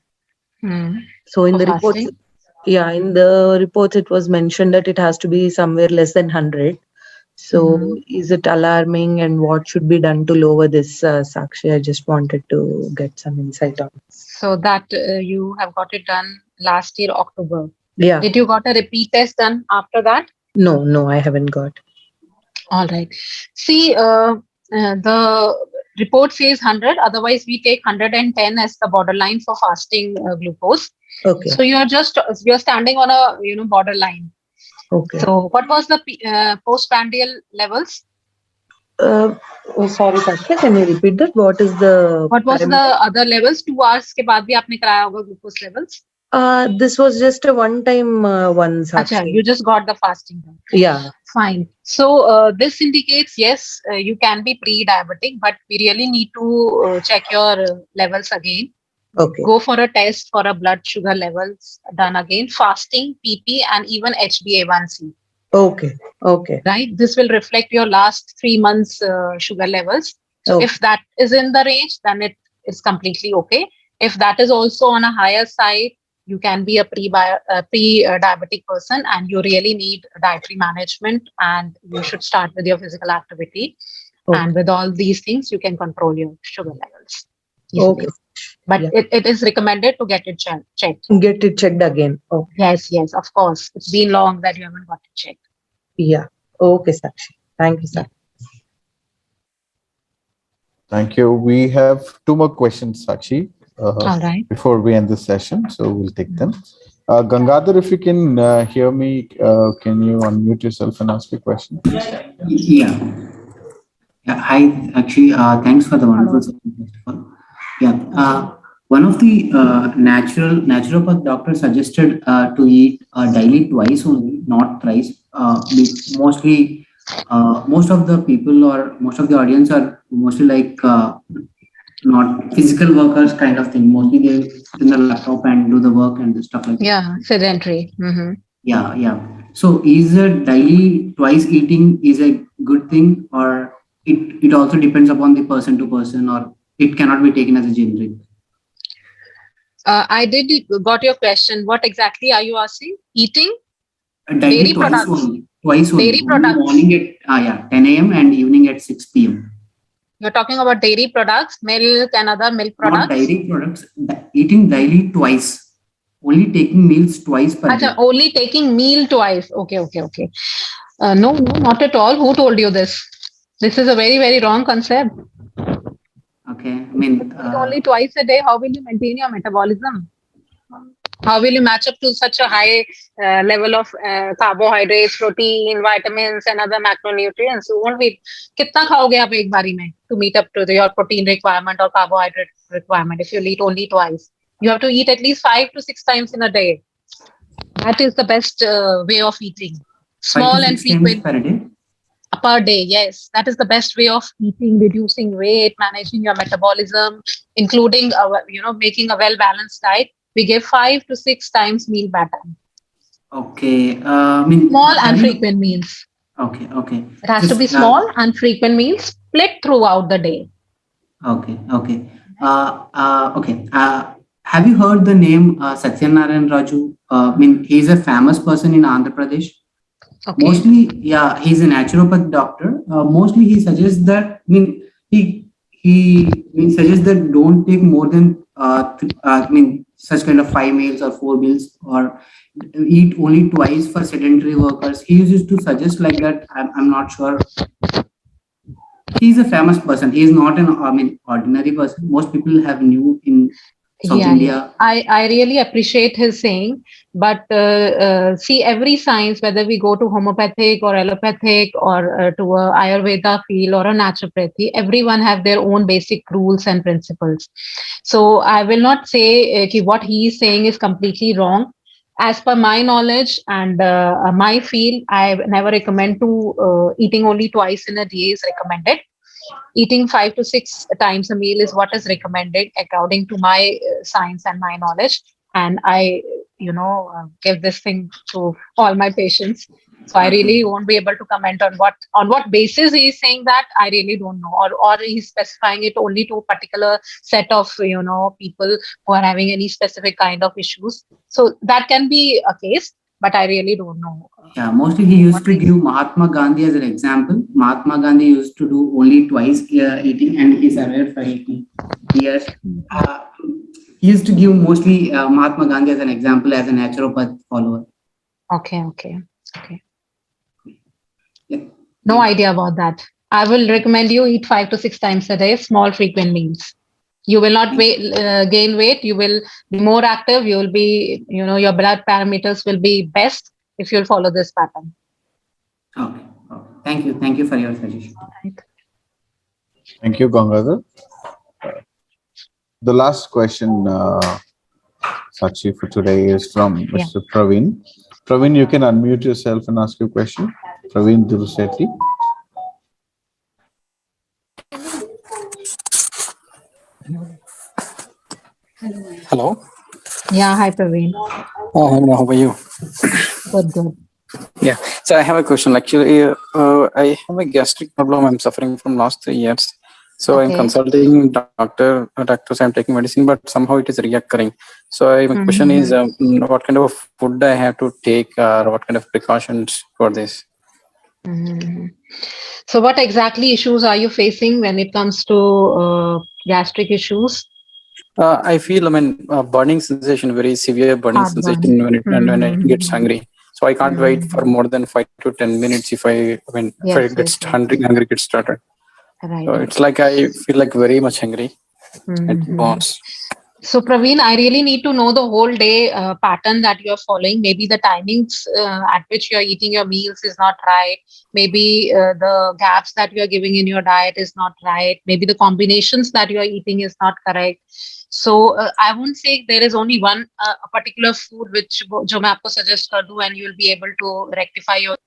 So in For the reports, fasting? yeah, in the reports it was mentioned that it has to be somewhere less than 100. So is it alarming, and what should be done to lower this, Sakshi? I just wanted to get some insight on this. So that you have got it done last year, October. Yeah. Did you got a repeat test done after that? No, I haven't got. All right. See, the report says 100. Otherwise, we take 110 as the borderline for fasting glucose. Okay. So you're standing on a borderline. Okay. So what was the postprandial levels? Sorry, Sakshi, can you repeat that? What is the What was the parameter? other levels? 2 hours के बाद भी आपने कराया होगा glucose levels? This was just a one-time one, Acha, Sakshi. you just got the fasting done. Yeah. Fine. So this indicates yes, you can be pre-diabetic, but we really need to check your levels again. Okay. Go for a test for a blood sugar levels done again, fasting, PP, and even HbA1c. Okay. Okay. Right. This will reflect your last 3 months sugar levels. So if that is in the range, then it is completely okay. If that is also on a higher side, you can be a pre-diabetic person, and you really need dietary management, and you should start with your physical activity. Okay. And with all these things, you can control your sugar levels easily. Okay. But Yeah. it is recommended to get it checked. Get it checked again. Okay. Yes, of course. It's been long that you haven't got it checked. Yeah. Okay, Sakshi. Thank you, Sakshi. Thank you. We have two more questions, Sakshi, All right. before we end this session. So we'll take them. Gangadhar, if you can hear me, can you unmute yourself and ask a question, please? Yeah. Hi, actually, thanks for the wonderful session, first of all. Yeah. One of the naturopath doctors suggested to eat daily twice only, not thrice. Mostly, most of the people or most of the audience are mostly like not physical workers kind of thing. Mostly they sit in the laptop and do the work and stuff like that. Yeah, sedentary. Yeah. So is a daily twice eating is a good thing, or it also depends upon the person to person, or it cannot be taken as a generic? I did got your question. What exactly are you asking? Eating? Daily Dairy twice products. only. Twice only. Dairy products. Morning at 10 a.m. and evening at 6 p.m. You're talking about dairy products, milk and other milk products? Not dairy products. Eating daily twice. Only taking meals twice per day. Only taking meal twice. Okay. No, not at all. Who told you this? This is a very, very wrong concept. Okay. I mean, only twice a day. How will you maintain your metabolism? How will you match up to such a high level of carbohydrates, protein, vitamins, and other macronutrients? You won't be. कितना खाओगे आप एक बारी में to meet up to your protein requirement or carbohydrate requirement if you eat only twice? You have to eat at least 5 to 6 times in a day. That is the best way of eating. Small and frequent. Per day? Per day, yes. That is the best way of eating, reducing weight, managing your metabolism, including making a well-balanced diet. We give 5 to 6 times meal pattern. Okay. Small and frequent meals. Okay. It has to be small and frequent meals split throughout the day. Okay. Have you heard the name Satyanarayan Raju? He's a famous person in Andhra Pradesh. Okay. Mostly, he's a naturopath doctor. Mostly, he suggests that. He suggests that don't take more than such kind of 5 meals or 4 meals, or eat only twice for sedentary workers. He used to suggest like that. I'm not sure. He's a famous person. He is not an ordinary person. Most people have knew in South India. I really appreciate his saying, but see, every science, whether we go to homeopathic or allopathic or to a Ayurveda field or a naturopathy, everyone have their own basic rules and principles. So I will not say what he is saying is completely wrong. as per my knowledge and my field, I never recommend to eating only twice in a day is recommended. Eating 5 to 6 times a meal is what is recommended according to my science and my knowledge. And I, give this thing to all my patients. So I Okay. really won't be able to comment on what basis he is saying that. I really don't know, or he's specifying it only to a particular set of people who are having any specific kind of issues. So that can be a case, but I really don't know. Yeah, mostly he used to give Mahatma Gandhi as an example. Mahatma Gandhi used to do only twice eating, and he survived for 80 years. Uh, he used to give mostly Mahatma Gandhi as an example as a naturopath follower. Okay. Yeah. No idea about that. I will recommend you eat 5 to 6 times a day, small frequent meals. You will not gain weight. You will be more active. You will be, your blood parameters will be best if you'll follow this pattern. Okay. Thank you. Thank you for your suggestion. Thank you, Gangadhar. The last question, Sakshi, for today is from Mr. Praveen. Praveen, you can unmute yourself and ask your question. Praveen Durusetti. Hello. Yeah, hi Praveen. Hello, how are you? Good. Yeah. So I have a question. Actually, I have a gastric problem. I'm suffering from last 3 years. So I'm consulting doctors. I'm taking medicine, but somehow it is reoccurring. So my question is, what kind of food I have to take, or what kind of precautions for this? So what exactly issues are you facing when it comes to gastric issues? I feel, burning sensation, very severe burning sensation when it gets hungry. So I can't wait for more than 5 to 10 minutes if I hungry gets started. Right. So it's like I feel like very much hungry. It burns. So Praveen, I really need to know the whole day pattern that you're following. Maybe the timings at which you're eating your meals is not right. Maybe the gaps that you're giving in your diet is not right. Maybe the combinations that you're eating is not correct. So I won't say there is only one a particular food which जो मैं आपको suggest कर दूं and you'll be able to rectify your.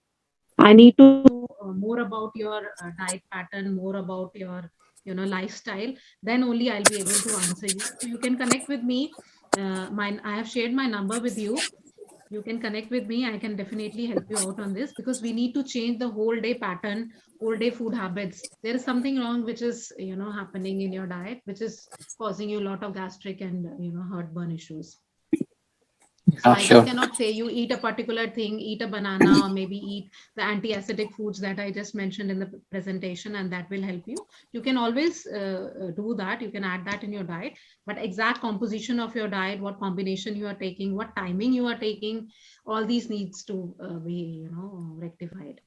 I need to know more about your diet pattern, more about your lifestyle. Then only I'll be able to answer you. So you can connect with me. I have shared my number with you. You can connect with me. I can definitely help you out on this because we need to change the whole day pattern, whole day food habits. There is something wrong which is happening in your diet, which is causing you a lot of gastric and heartburn issues. So I just cannot say you eat a particular thing, eat a banana, or maybe eat the anti-acidic foods that I just mentioned in the presentation, and that will help you. You can always do that. You can add that in your diet, but exact composition of your diet, what combination you are taking, what timing you are taking, all these needs to be, rectified.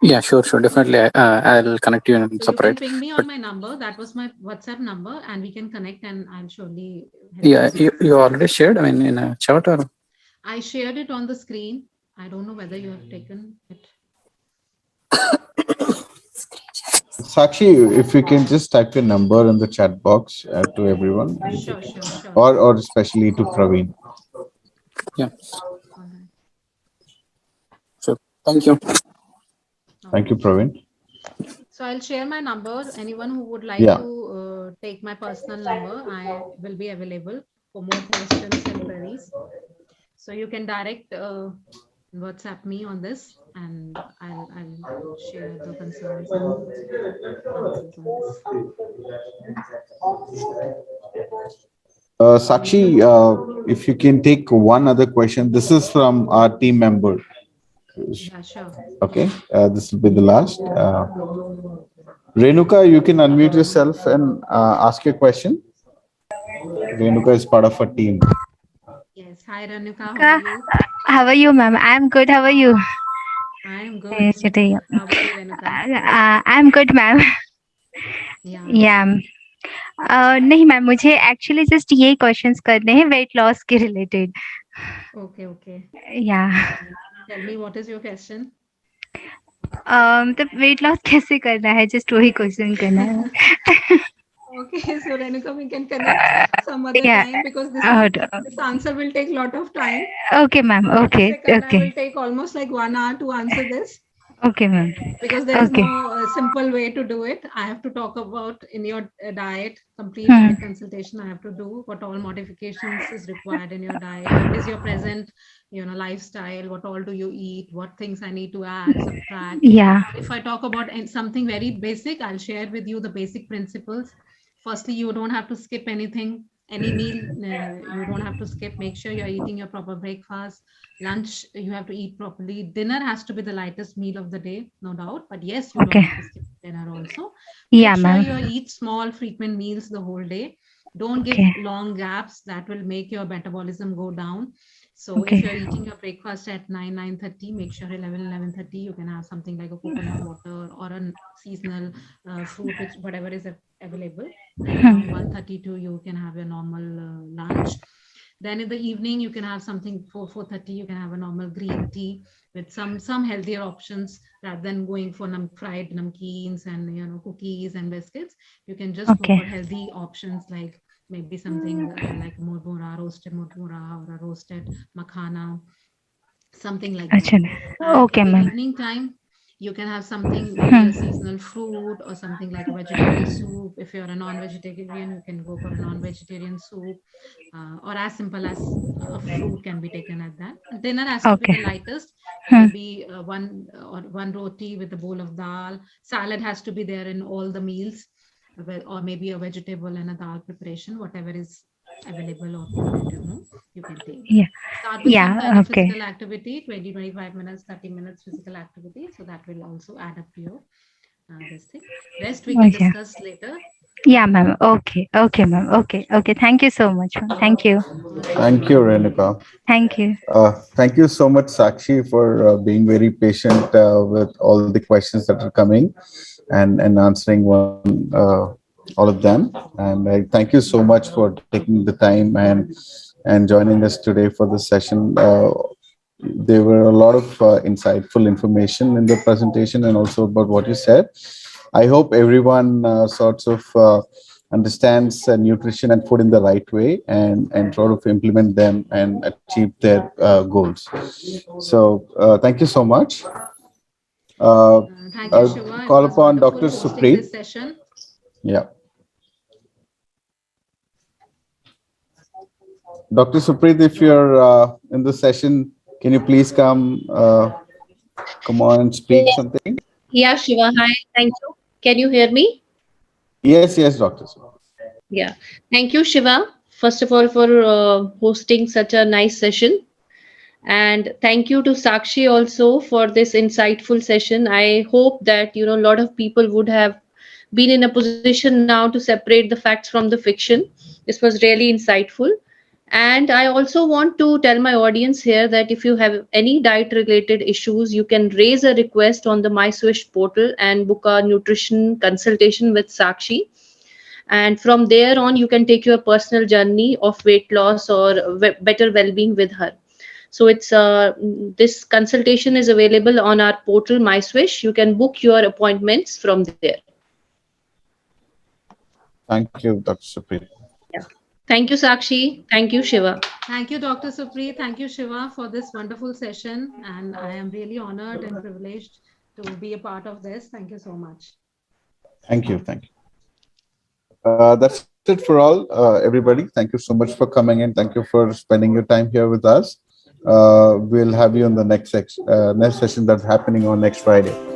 Yeah, sure, definitely. I'll connect you in separate. You can ping me on my number. That was my WhatsApp number, and we can connect, and I'll surely help Yeah, you already shared. In a chat or? I shared it on the screen. I don't know whether you have taken it. Sakshi, if you can just type your number in the chat box to everyone. Sure. Or especially to Praveen. Yeah. So thank you. Thank you, Praveen. So I'll share my number. Anyone who would like to take my personal number, I will be available for more questions and queries. So you can direct WhatsApp me on this, and I'll share the concerns and answers on this. Sakshi, if you can take one other question. This is from our team member. Yeah, sure. Okay, this will be the last. Renuka, you can unmute yourself and ask your question. Renuka is part of a team. Yes. Hi, Renuka. How are you? How are you, ma'am? I'm good. How are you? I am good. Yes, How are you, Renuka? I'm good, ma'am. Yeah. नहीं ma'am, मुझे actually just ये questions करने हैं weight loss के related. Okay. या Tell me, what is your question? तो weight loss कैसे करना है, जस्ट वही क्वेश्चन करना है. Okay, so Renuka, we can connect. some other Yeah. time because Uh, this answer will take a lot of time. okay, ma'am. Okay. Second, I will Okay. take almost like 1 hour to answer this Okay, ma'am. because there is Okay. no simple way to do it. I have to talk about in your diet, complete Hmm. diet consultation. I have to do what all modifications is required in your diet. What is your present, lifestyle? What all do you eat? What things I need to add, subtract? Yeah. If I talk about something very basic, I'll share with you the basic principles. Firstly, you don't have to skip anything, any meal. You don't have to skip. Make sure you're eating your proper breakfast. Lunch, you have to eat properly. Dinner has to be the lightest meal of the day, no doubt. But yes, you don't Okay. have to skip dinner also. Yeah, Make sure ma'am. you eat small, frequent meals the whole day. Don't give Okay. long gaps. That will make your metabolism go down. So Okay. if you're eating your breakfast at 9:30, make sure 11:30 you can have something like a coconut water or a seasonal fruit, which whatever is available. Then around 1:32 you can have your normal lunch. Then in the evening you can have something 4:30. You can have a normal green tea with some healthier options rather than going for fried namkeens and cookies and biscuits. You can just go Okay. for healthy options like maybe something like murmura, roasted murmura, or a roasted makhana, something like that. Acha. And Okay, in the ma'am. evening time, you can have something, maybe a seasonal fruit or something like a vegetable soup. If you're a non-vegetarian, you can go for a non-vegetarian soup, or as simple as a fruit can be taken at that. Dinner has to be Okay. the lightest, Hmm. maybe one roti with a bowl of dal. Salad has to be there in all the meals, or maybe a vegetable and a dal preparation, whatever is available or prudent, you can take. Yeah. Start with some kind Yeah. of Okay. physical activity, 20, 25 minutes, 30 minutes physical activity. So that will also add up to your this thing. Rest we can Okay. discuss later. Yeah, ma'am. Okay. Okay, ma'am. Okay. Okay. Thank you so much, ma'am. Thank you. Thank you, Renuka. Thank you. Thank you so much, Sakshi, for being very patient with all the questions that are coming and answering all of them. And I thank you so much for taking the time and joining us today for this session. There were a lot of insightful information in the presentation and also about what you said. I hope everyone sorts of understands nutrition and food in the right way and sort of implement them and achieve their goals. So thank you so much. Thank you, Shiva. It Call was upon wonderful Dr. hosting Supreet. this session. Yeah. Dr. Supreet, if you're in the session, can you please come on and speak something? Yeah, Shiva. Hi. Thank you. Can you hear me? Yes, yes, Dr. Supreet. Yeah. Thank you, Shiva. First of all, for hosting such a nice session. And thank you to Sakshi also for this insightful session. I hope that, a lot of people would have been in a position now to separate the facts from the fiction. This was really insightful. And I also want to tell my audience here that if you have any diet related issues, you can raise a request on the MySwish portal and book a nutrition consultation with Sakshi. And from there on, you can take your personal journey of weight loss or better well-being with her. So it's this consultation is available on our portal MySwish. You can book your appointments from there. Thank you, Dr. Supreet. Yeah. Thank you, Sakshi. Thank you, Shiva. Thank you, Dr. Supreet. Thank you, Shiva, for this wonderful session. And I am really honored and privileged to be a part of this. Thank you so much. Thank you. Thank you. That's it for all, everybody. Thank you so much for coming in. Thank you for spending your time here with us. We'll have you in the next session that's happening on next Friday.